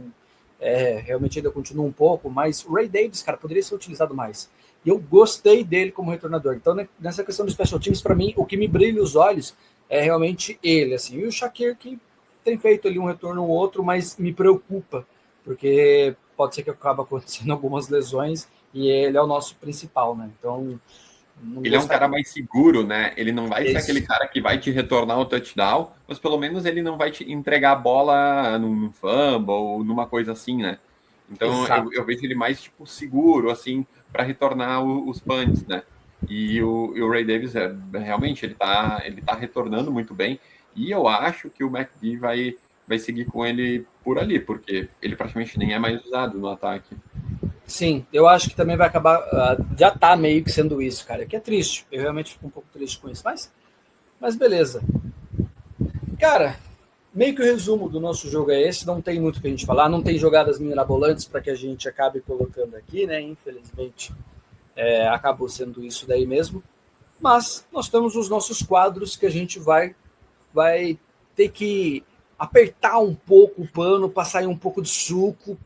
realmente ainda continua um pouco, mas o Ray Davis, cara, poderia ser utilizado mais. E eu gostei dele como retornador. Então, nessa questão dos special teams, para mim, o que me brilha os olhos é realmente ele, assim. E o Shaqiri, que tem feito ali um retorno ou outro, mas me preocupa, porque pode ser que acabe acontecendo algumas lesões e ele é o nosso principal, né? Então, ele é um cara mais seguro, né? Ele não vai ser aquele cara que vai te retornar o touchdown, mas pelo menos ele não vai te entregar a bola num fumble ou numa coisa assim, né? Então eu vejo ele mais tipo seguro, assim, para retornar os punts, né? E o Ray Davis realmente ele tá retornando muito bem. E eu acho que o McGee vai seguir com ele por ali, porque ele praticamente nem é mais usado no ataque. Sim, eu acho que também vai acabar. Já tá meio que sendo isso, cara. Que é triste. Eu realmente fico um pouco triste com isso. Mas beleza. Cara, meio que o resumo do nosso jogo é esse. Não tem muito o que a gente falar. Não tem jogadas mirabolantes para que a gente acabe colocando aqui, né? Infelizmente, acabou sendo isso daí mesmo. Mas nós temos os nossos quadros que a gente vai ter que apertar um pouco o pano para sair um pouco de suco.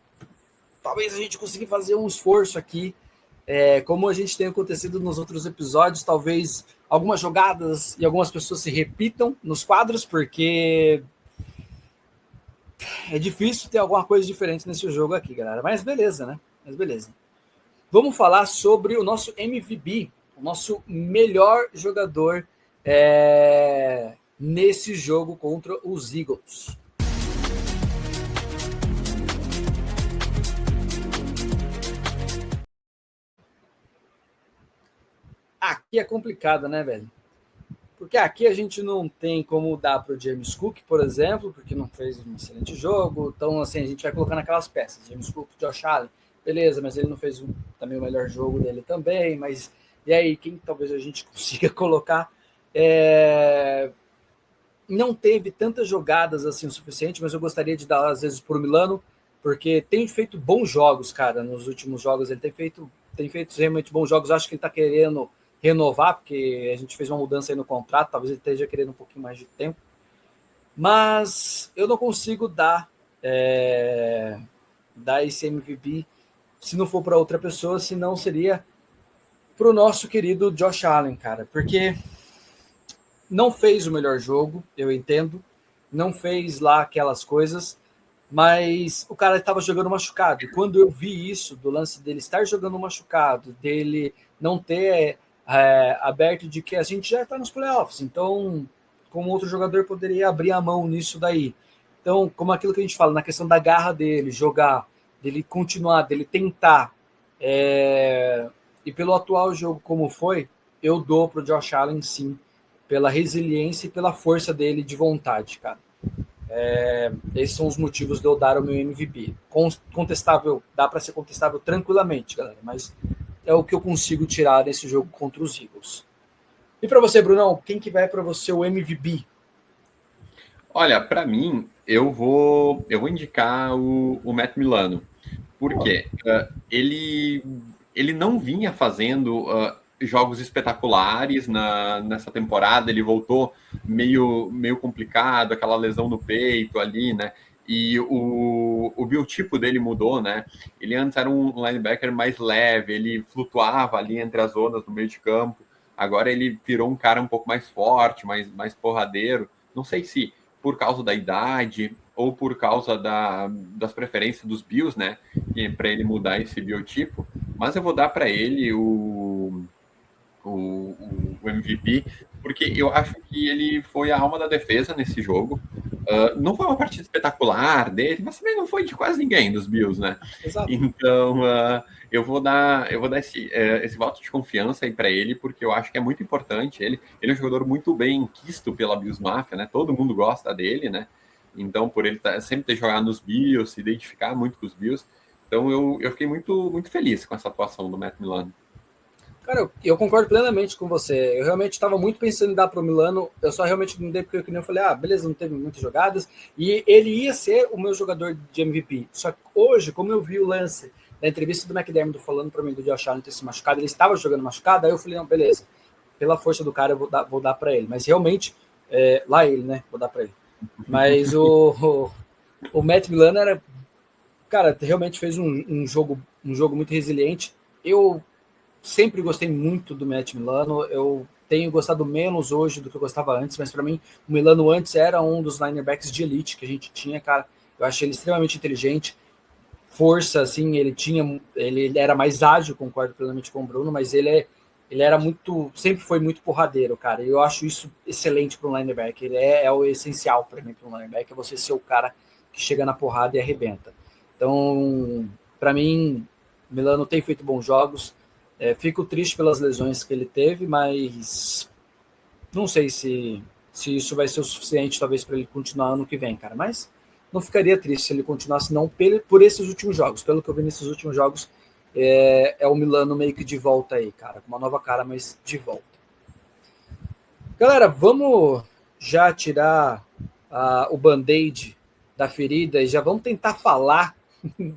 Talvez a gente consiga fazer um esforço aqui, como a gente tem acontecido nos outros episódios, talvez algumas jogadas e algumas pessoas se repitam nos quadros, porque é difícil ter alguma coisa diferente nesse jogo aqui, galera. Mas beleza, né? Vamos falar sobre o nosso MVP, o nosso melhor jogador nesse jogo contra os Eagles. Aqui é complicado, né, velho? Porque aqui a gente não tem como dar para o James Cook, por exemplo, porque não fez um excelente jogo. Então, assim, a gente vai colocando aquelas peças. James Cook, Josh Allen, beleza, mas ele não fez também o melhor jogo dele também. Mas e aí, quem talvez a gente consiga colocar? Não teve tantas jogadas assim o suficiente, mas eu gostaria de dar, às vezes, para o Milano, porque tem feito bons jogos, cara, nos últimos jogos. Ele tem feito realmente bons jogos. Acho que ele está querendo renovar, porque a gente fez uma mudança aí no contrato, talvez ele esteja querendo um pouquinho mais de tempo, mas eu não consigo dar esse MVP se não for para outra pessoa, senão seria para o nosso querido Josh Allen, cara, porque não fez o melhor jogo, eu entendo, não fez lá aquelas coisas, mas o cara estava jogando machucado, e quando eu vi isso, do lance dele estar jogando machucado, dele não ter aberto de que a gente já está nos playoffs, então como outro jogador poderia abrir a mão nisso daí. Então, como aquilo que a gente fala, na questão da garra dele, jogar, dele continuar, dele tentar, e pelo atual jogo como foi, eu dou para o Josh Allen sim, pela resiliência e pela força dele de vontade, cara. Esses são os motivos de eu dar o meu MVP. Contestável, dá para ser contestável tranquilamente, galera, mas é o que eu consigo tirar desse jogo contra os Eagles. E para você, Brunão, quem que vai para você o MVP? Olha, para mim, eu vou indicar o Matt Milano. Por quê? Ele não vinha fazendo jogos espetaculares nessa temporada, ele voltou meio complicado, aquela lesão no peito ali, né? E o biotipo dele mudou, né? Ele antes era um linebacker mais leve, ele flutuava ali entre as zonas do meio de campo. Agora ele virou um cara um pouco mais forte, mais porradeiro. Não sei se por causa da idade ou por causa das preferências dos Bills, né? Para ele mudar esse biotipo. Mas eu vou dar para ele o MVP, porque eu acho que ele foi a alma da defesa nesse jogo. Não foi uma partida espetacular dele, mas também não foi de quase ninguém dos Bills, né? Exato. Então, eu vou dar esse voto de confiança aí para ele, porque eu acho que é muito importante. Ele é um jogador muito bem quisto pela Bills Mafia, né? Todo mundo gosta dele, né? Então, por ele sempre ter jogado nos Bills, se identificar muito com os Bills. Então, eu fiquei muito, muito feliz com essa atuação do Matt Milano. Cara, eu concordo plenamente com você. Eu realmente estava muito pensando em dar para o Milano. Eu só realmente não dei porque eu falei, beleza, não teve muitas jogadas. E ele ia ser o meu jogador de MVP. Só que hoje, como eu vi o lance da entrevista do McDermott falando para mim do Josh Allen ter se machucado, ele estava jogando machucado, aí eu falei, não, beleza. Pela força do cara, eu vou dar para ele. Mas realmente, lá ele, né? Vou dar para ele. Mas o Matt Milano era... Cara, realmente fez um jogo muito resiliente. Eu sempre gostei muito do Matt Milano. Eu tenho gostado menos hoje do que eu gostava antes, mas para mim o Milano antes era um dos linebacks de elite que a gente tinha, cara. Eu achei ele extremamente inteligente, força, assim, ele era mais ágil, concordo plenamente com o Bruno, mas ele era sempre foi muito porradeiro, cara. E eu acho isso excelente para um linebacker. Ele é o essencial para mim para um linebacker, é você ser o cara que chega na porrada e arrebenta. Então, para mim, o Milano tem feito bons jogos. Fico triste pelas lesões que ele teve, mas não sei se isso vai ser o suficiente, talvez, para ele continuar ano que vem, cara. Mas não ficaria triste se ele continuasse, não, por esses últimos jogos. Pelo que eu vi nesses últimos jogos, é o Milano meio que de volta aí, cara. Com uma nova cara, mas de volta. Galera, vamos já tirar o band-aid da ferida e já vamos tentar falar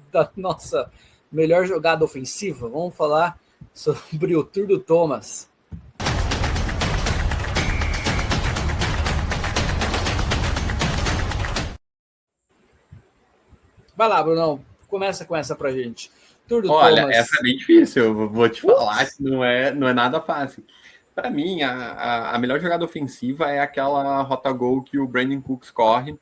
da nossa melhor jogada ofensiva. Vamos falar sobre o Tour do Thomas. Vai lá, Brunão, começa com essa pra gente. Tour do Olha, Thomas. essa é bem difícil, eu vou te falar Putz. que não é nada fácil. Para mim, a melhor jogada ofensiva é aquela rota gol que o Brandon Cooks corre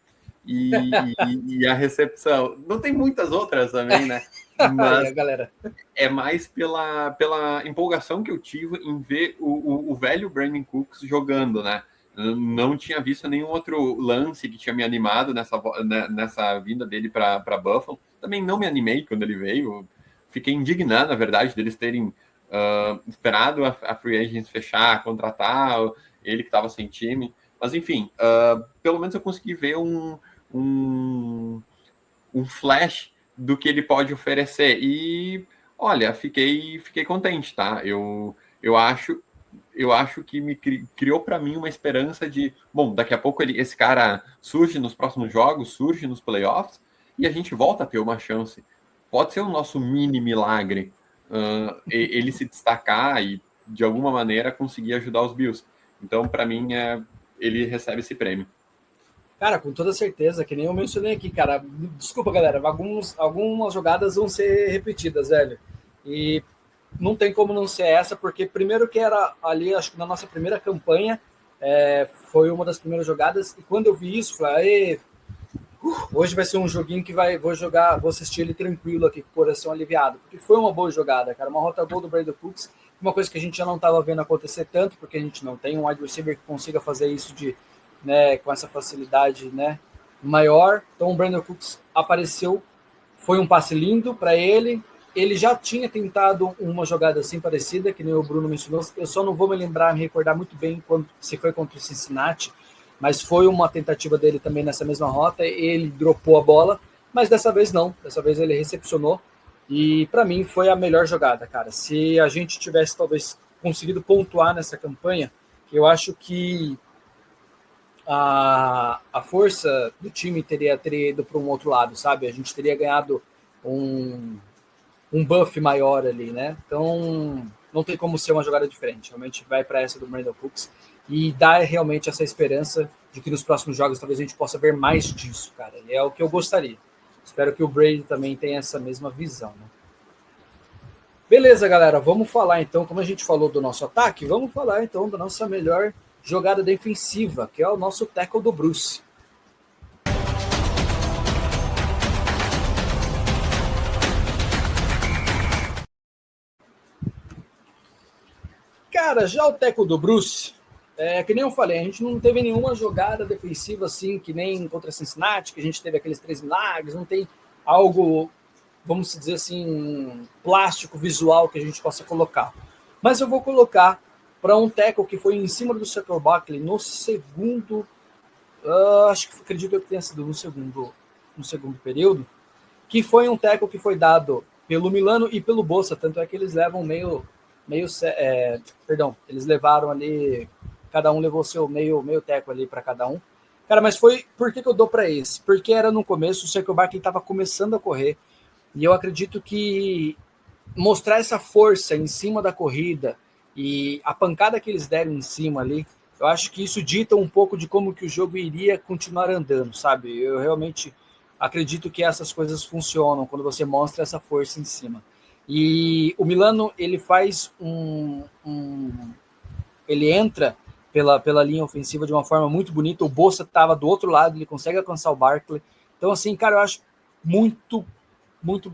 e a recepção. Não tem muitas outras também, né? Aí, Mas a galera. é mais pela empolgação que eu tive em ver o velho Brandon Cooks jogando, né? Eu não tinha visto nenhum outro lance que tinha me animado nessa vinda dele para Buffalo. Também não me animei quando ele veio. Fiquei indignado, na verdade, deles terem esperado a free agents fechar, contratar ele que estava sem time. Mas, enfim, pelo menos eu consegui ver um, um flash do que ele pode oferecer. E, olha, fiquei contente, tá? Eu acho que me criou para mim uma esperança de, bom, daqui a pouco esse cara surge nos próximos jogos, surge nos playoffs, e a gente volta a ter uma chance. Pode ser o nosso mini milagre, ele se destacar e, de alguma maneira, conseguir ajudar os Bills. Então, para mim, ele recebe esse prêmio. Cara, com toda certeza, que nem eu mencionei aqui, cara. Desculpa, galera, algumas jogadas vão ser repetidas, velho. E não tem como não ser essa, porque primeiro que era ali, acho que na nossa primeira campanha, foi uma das primeiras jogadas, e quando eu vi isso, falei, hoje vai ser um joguinho que vou assistir ele tranquilo aqui, com o coração aliviado, porque foi uma boa jogada, cara, uma rota gol do Brandon Cooks, uma coisa que a gente já não estava vendo acontecer tanto, porque a gente não tem um wide receiver que consiga fazer isso com essa facilidade, né, maior. Então o Brandon Cooks apareceu, foi um passe lindo para ele já tinha tentado uma jogada assim parecida, que nem o Bruno mencionou, eu só não vou me recordar muito bem se foi contra o Cincinnati, mas foi uma tentativa dele também nessa mesma rota, ele dropou a bola, mas dessa vez não, dessa vez ele recepcionou, e para mim foi a melhor jogada, cara. Se a gente tivesse talvez conseguido pontuar nessa campanha, eu acho que a força do time teria ido para um outro lado, sabe? A gente teria ganhado um buff maior ali, né? Então, não tem como ser uma jogada diferente. Realmente vai para essa do Brandon Cooks e dá realmente essa esperança de que nos próximos jogos talvez a gente possa ver mais disso, cara. E é o que eu gostaria. Espero que o Brady também tenha essa mesma visão, né? Beleza, galera, vamos falar então, como a gente falou do nosso ataque, vamos falar então da nossa melhor jogada defensiva, que é o nosso tackle do Bruce. Cara, já o tackle do Bruce, que nem eu falei, a gente não teve nenhuma jogada defensiva assim, que nem contra Cincinnati, que a gente teve aqueles 3 milagres, não tem algo, vamos dizer assim, plástico, visual que a gente possa colocar. Mas eu vou colocar para um tackle que foi em cima do Saquon Barkley no segundo, acredito que tenha sido no segundo período, que foi um tackle que foi dado pelo Milano e pelo Bossa, tanto é que eles levam perdão, eles levaram ali, cada um levou seu meio tackle ali para cada um. Cara, mas por que eu dou para esse? Porque era no começo, o Saquon Barkley estava começando a correr, e eu acredito que mostrar essa força em cima da corrida e a pancada que eles deram em cima ali, eu acho que isso dita um pouco de como que o jogo iria continuar andando, sabe? Eu realmente acredito que essas coisas funcionam quando você mostra essa força em cima. E o Milano, ele faz ele entra pela linha ofensiva de uma forma muito bonita. O Bossa estava do outro lado, ele consegue alcançar o Barkley. Então, assim, cara, eu acho muito, muito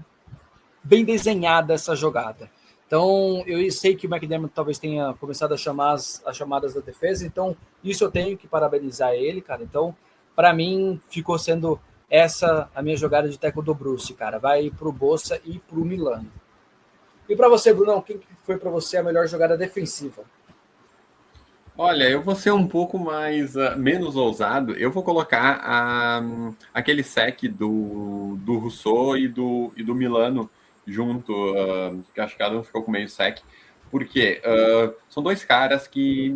bem desenhada essa jogada. Então, eu sei que o McDermott talvez tenha começado a chamar as chamadas da defesa, então isso eu tenho que parabenizar ele, cara. Então, para mim, ficou sendo essa a minha jogada de tackle do Bruce, cara. Vai pro Bossa e pro Milano. E para você, Brunão, quem foi para você a melhor jogada defensiva? Olha, eu vou ser um pouco menos ousado. Eu vou colocar aquele sec do Rousseau e do Milano junto, que acho que cada um ficou com meio sec, porque são dois caras que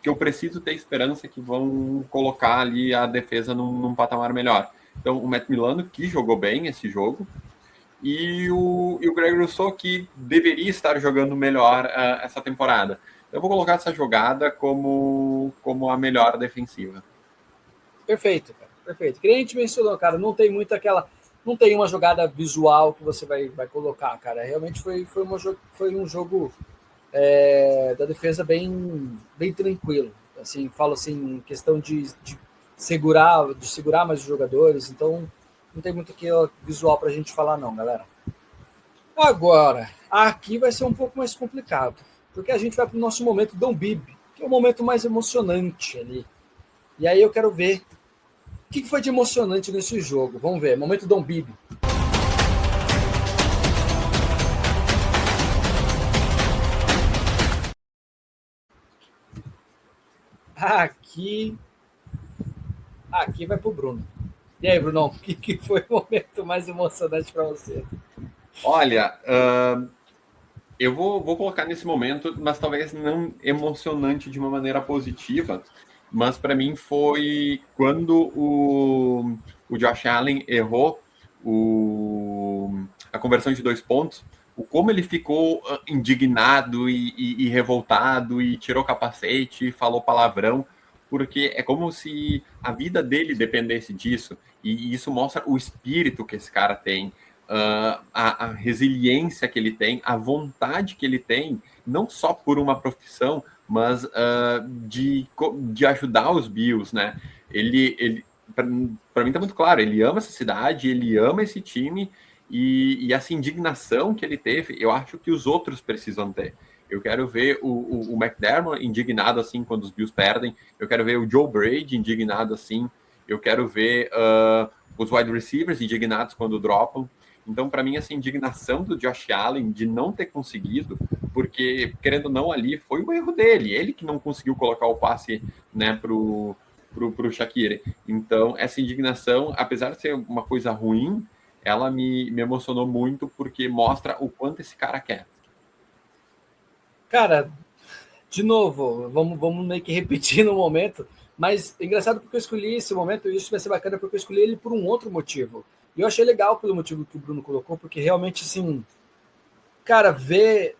eu preciso ter esperança que vão colocar ali a defesa num patamar melhor. Então, o Matt Milano, que jogou bem esse jogo, e o Greg Rousseau, que deveria estar jogando melhor essa temporada. Eu vou colocar essa jogada como a melhor defensiva. Perfeito, cara. Perfeito. Que nem a gente mencionou, cara, não tem muito aquela. não tem uma jogada visual que você vai colocar, cara. Realmente foi um jogo da defesa bem tranquilo. Assim, falo assim, questão de segurar mais os jogadores, então não tem muito aqui visual para a gente falar não, galera. Agora, aqui vai ser um pouco mais complicado, porque a gente vai para o nosso momento Dom Bib, que é o momento mais emocionante ali. E aí eu quero ver o que foi de emocionante nesse jogo. Vamos ver, momento Dom Bib. Aqui vai pro Bruno. E aí, Brunão, o que foi o momento mais emocionante para você? Olha, eu vou colocar nesse momento, mas talvez não emocionante de uma maneira positiva, mas para mim foi quando o Josh Allen errou a conversão de 2 pontos, o como ele ficou indignado e revoltado e tirou o capacete e falou palavrão, porque é como se a vida dele dependesse disso, e isso mostra o espírito que esse cara tem, a resiliência que ele tem, a vontade que ele tem, não só por uma profissão, mas de ajudar os Bills, né? Ele para mim tá muito claro, ele ama essa cidade, ele ama esse time, e essa indignação que ele teve, eu acho que os outros precisam ter. Eu quero ver o McDermott indignado assim quando os Bills perdem, eu quero ver o Joe Brady indignado assim, eu quero ver os wide receivers indignados quando dropam. Então, para mim, essa indignação do Josh Allen de não ter conseguido, porque, querendo ou não, ali foi o erro dele, ele que não conseguiu colocar o passe, né, pro Shaqiri. Então, essa indignação, apesar de ser uma coisa ruim, ela me emocionou muito porque mostra o quanto esse cara quer. Cara, de novo, vamos meio que repetir no momento, mas é engraçado porque eu escolhi esse momento, e isso vai ser bacana porque eu escolhi ele por um outro motivo. E eu achei legal pelo motivo que o Bruno colocou, porque realmente, assim, cara, ver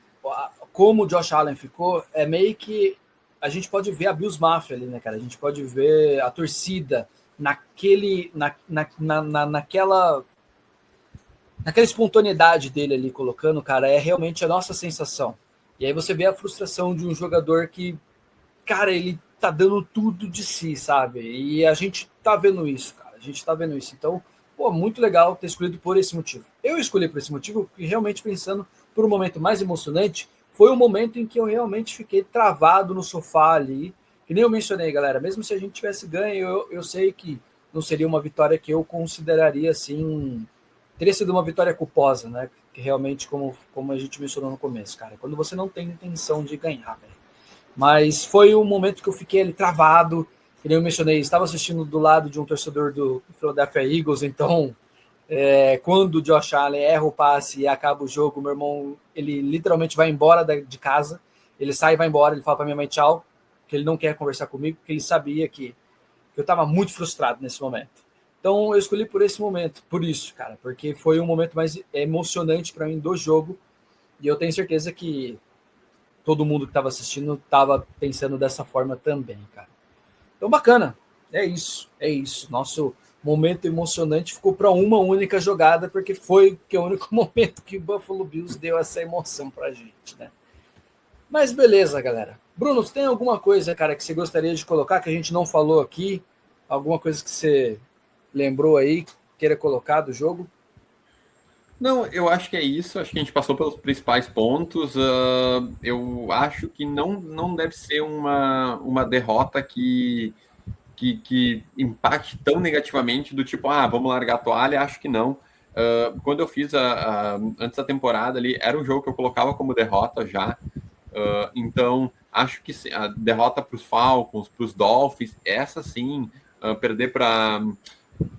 como o Josh Allen ficou, é meio que a gente pode ver a Bills Mafia ali, né, cara? A gente pode ver a torcida naquela espontaneidade dele ali colocando, cara, é realmente a nossa sensação. E aí você vê a frustração de um jogador que, cara, ele tá dando tudo de si, sabe? E a gente tá vendo isso, cara. A gente tá vendo isso. Então, pô, muito legal ter escolhido por esse motivo. Eu escolhi por esse motivo porque realmente pensando por um momento mais emocionante, foi um momento em que eu realmente fiquei travado no sofá ali. Que nem eu mencionei, galera, mesmo se a gente tivesse ganho, eu sei que não seria uma vitória que eu consideraria assim. Teria sido uma vitória culposa, né? Que realmente, como a gente mencionou no começo, cara, quando você não tem intenção de ganhar, velho. Mas foi um momento que eu fiquei ali travado, que nem eu mencionei, estava assistindo do lado de um torcedor do Philadelphia Eagles, então quando o Josh Allen erra o passe e acaba o jogo, meu irmão, ele literalmente vai embora de casa, ele sai e vai embora, ele fala para minha mãe tchau, que ele não quer conversar comigo, porque ele sabia que eu estava muito frustrado nesse momento. Então eu escolhi por esse momento, por isso, cara, porque foi um momento mais emocionante para mim do jogo, e eu tenho certeza que todo mundo que estava assistindo estava pensando dessa forma também, cara. Então, bacana. É isso. Nosso momento emocionante ficou para uma única jogada, porque foi o único momento que o Buffalo Bills deu essa emoção para a gente, né? Mas beleza, galera. Bruno, você tem alguma coisa, cara, que você gostaria de colocar que a gente não falou aqui? Alguma coisa que você lembrou aí, queira colocar do jogo? Não, eu acho que é isso. Acho que a gente passou pelos principais pontos. Eu acho que não deve ser uma derrota que impacte tão negativamente do tipo, vamos largar a toalha. Acho que não. Quando eu fiz antes da temporada ali, era um jogo que eu colocava como derrota já. Então, acho que a derrota para os Falcons, para os Dolphins, essa sim, perder para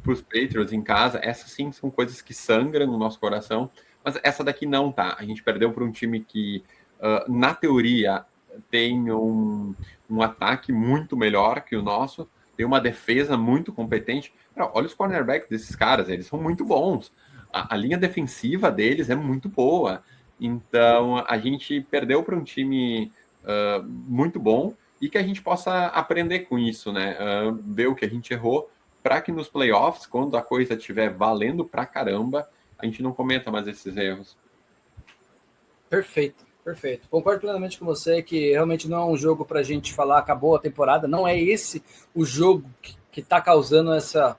os Patriots em casa, essas sim são coisas que sangram no nosso coração, mas essa daqui não, tá? A gente perdeu para um time que, na teoria, tem um ataque muito melhor que o nosso, tem uma defesa muito competente. Olha os cornerbacks desses caras, eles são muito bons. A linha defensiva deles é muito boa. Então, a gente perdeu para um time muito bom e que a gente possa aprender com isso, né? Ver o que a gente errou para que nos playoffs, quando a coisa estiver valendo pra caramba, a gente não cometa mais esses erros. Perfeito, perfeito. Concordo plenamente com você que realmente não é um jogo para a gente falar acabou a temporada, não é esse o jogo que está causando essa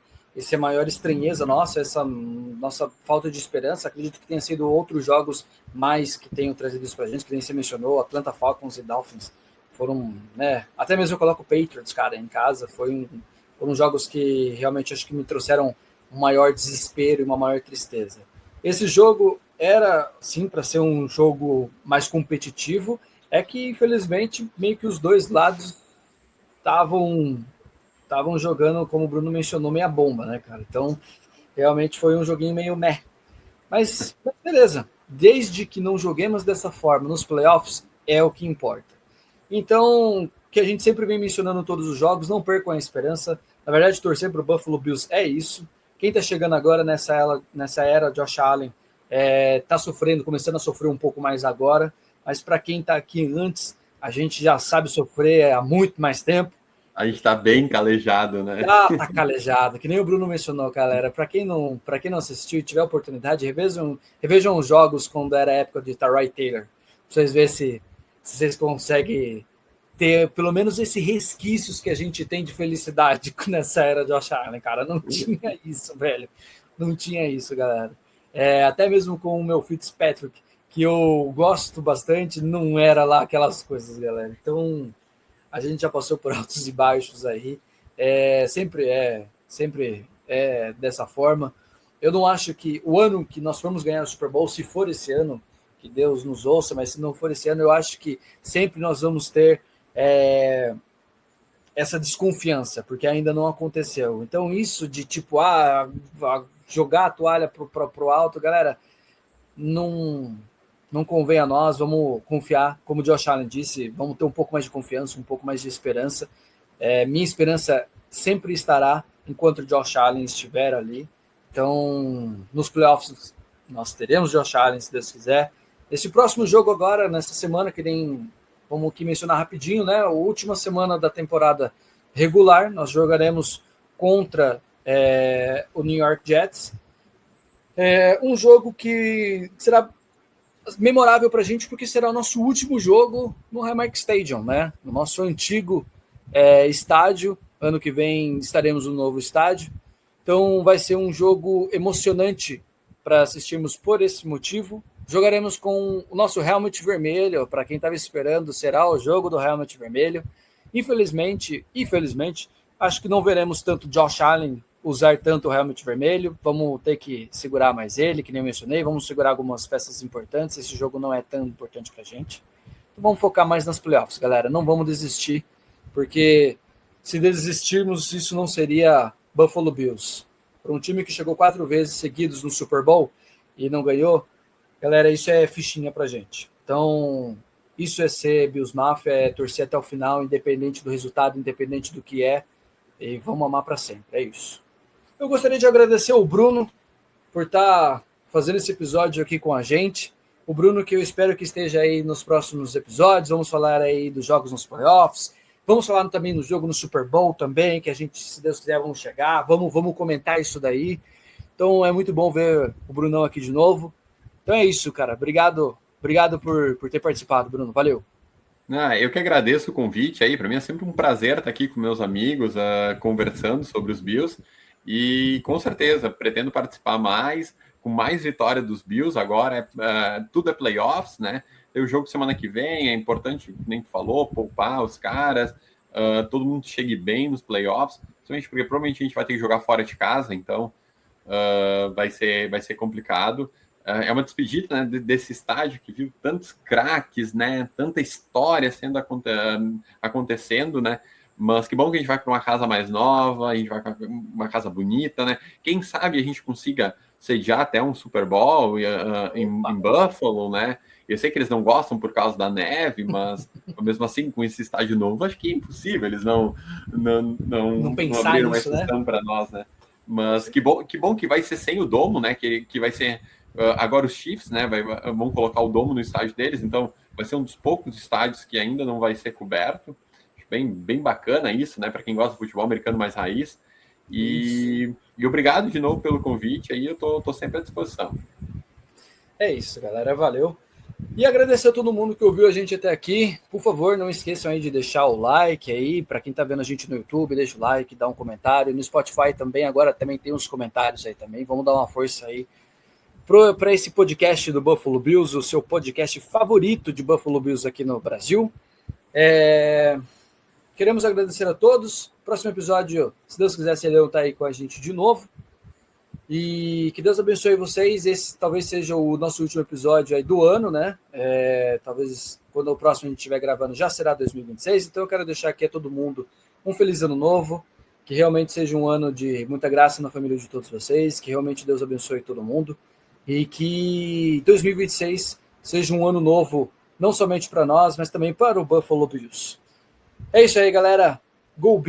maior estranheza nossa, essa nossa falta de esperança. Acredito que tenha sido outros jogos mais que tenham trazido isso para a gente, que nem você mencionou, Atlanta Falcons e Dolphins foram, né, até mesmo eu coloco o Patriots, cara, em casa, foram jogos que realmente acho que me trouxeram um maior desespero e uma maior tristeza. Esse jogo era, sim, para ser um jogo mais competitivo, é que, infelizmente, meio que os dois lados estavam jogando, como o Bruno mencionou, meia bomba, né, cara? Então, realmente foi um joguinho meio meh. Mas, beleza. Desde que não joguemos dessa forma nos playoffs, é o que importa. Então, que a gente sempre vem mencionando em todos os jogos, não percam a esperança. Na verdade, torcer para o Buffalo Bills é isso. Quem está chegando agora nessa era Josh Allen, está sofrendo, começando a sofrer um pouco mais agora, mas para quem está aqui antes, a gente já sabe sofrer há muito mais tempo. A gente está bem calejado, né? Tá calejado, que nem o Bruno mencionou, galera. Para quem não assistiu e tiver oportunidade, revejam os jogos quando era a época de Tyrod Taylor. Pra vocês verem se vocês conseguem ter pelo menos esses resquícios que a gente tem de felicidade nessa era de Josh Allen, cara. Não tinha isso, velho. Não tinha isso, galera. Até mesmo com o meu Fitzpatrick, que eu gosto bastante, não era lá aquelas coisas, galera. Então, a gente já passou por altos e baixos aí. Sempre é dessa forma. Eu não acho que o ano que nós formos ganhar o Super Bowl, se for esse ano, que Deus nos ouça, mas se não for esse ano, eu acho que sempre nós vamos ter essa desconfiança, porque ainda não aconteceu. Então, isso de tipo, jogar a toalha pro alto, galera, não convém a nós, vamos confiar, como o Josh Allen disse, vamos ter um pouco mais de confiança, um pouco mais de esperança. Minha esperança sempre estará enquanto o Josh Allen estiver ali. Então, nos playoffs, nós teremos Josh Allen, se Deus quiser. Esse próximo jogo agora, nessa semana, que nem vamos aqui mencionar rapidinho, né? A última semana da temporada regular, nós jogaremos contra o New York Jets. Um jogo que será memorável para a gente, porque será o nosso último jogo no Highmark Stadium, né? No nosso antigo estádio. Ano que vem estaremos no novo estádio. Então vai ser um jogo emocionante para assistirmos por esse motivo. Jogaremos com o nosso helmet vermelho, para quem estava esperando, será o jogo do helmet vermelho. Infelizmente, acho que não veremos tanto Josh Allen usar tanto o helmet vermelho. Vamos ter que segurar mais ele, que nem eu mencionei. Vamos segurar algumas peças importantes. Esse jogo não é tão importante para a gente. Então vamos focar mais nas playoffs, galera. Não vamos desistir, porque se desistirmos, isso não seria Buffalo Bills. Para um time que chegou 4 vezes seguidos no Super Bowl e não ganhou, galera, isso é fichinha pra gente. Então, isso é ser Bills Mafia, é torcer até o final, independente do resultado, independente do que é, e vamos amar para sempre, é isso. Eu gostaria de agradecer ao Bruno por estar fazendo esse episódio aqui com a gente. O Bruno, que eu espero que esteja aí nos próximos episódios. Vamos falar aí dos jogos nos playoffs. Vamos falar também no jogo no Super Bowl também, que a gente, se Deus quiser, vamos chegar. Vamos comentar isso daí. Então é muito bom ver o Brunão aqui de novo. Então é isso, cara. Obrigado por ter participado, Bruno. Valeu. Eu que agradeço o convite aí. Para mim é sempre um prazer estar aqui com meus amigos, conversando sobre os Bills. E com certeza, pretendo participar mais, com mais vitória dos Bills. Agora tudo é playoffs, né? Tem o jogo semana que vem, é importante, nem tu falou, poupar os caras, todo mundo chegue bem nos playoffs, principalmente porque provavelmente a gente vai ter que jogar fora de casa, então vai ser complicado. É uma despedida, né, desse estádio que viu tantos craques, né? Tanta história acontecendo, né? Mas que bom que a gente vai para uma casa mais nova, a gente vai para uma casa bonita, né? Quem sabe a gente consiga sediar até um Super Bowl em Buffalo, né? Eu sei que eles não gostam por causa da neve, mas mesmo assim, com esse estádio novo, acho que é impossível eles não abriram uma exceção, né, para nós, né? Mas que bom que vai ser sem o domo, né? Que vai ser agora os Chiefs, né? Vão colocar o domo no estádio deles, então vai ser um dos poucos estádios que ainda não vai ser coberto. Bem bacana isso, né? Para quem gosta de futebol americano mais raiz. E obrigado de novo pelo convite, aí eu tô sempre à disposição. É isso, galera, valeu. E agradecer a todo mundo que ouviu a gente até aqui. Por favor, não esqueçam aí de deixar o like aí, para quem está vendo a gente no YouTube, deixa o like, dá um comentário. No Spotify também, agora também tem uns comentários aí também. Vamos dar uma força aí para esse podcast do Buffalo Bills, o seu podcast favorito de Buffalo Bills aqui no Brasil. Queremos agradecer a todos. Próximo episódio, se Deus quiser, Celão está aí com a gente de novo. E que Deus abençoe vocês. Esse talvez seja o nosso último episódio aí do ano, né? Talvez quando o próximo a gente estiver gravando já será 2026. Então eu quero deixar aqui a todo mundo um feliz ano novo. Que realmente seja um ano de muita graça na família de todos vocês. Que realmente Deus abençoe todo mundo. E que 2026 seja um ano novo, não somente para nós, mas também para o Buffalo Bills. É isso aí, galera. Go Bills!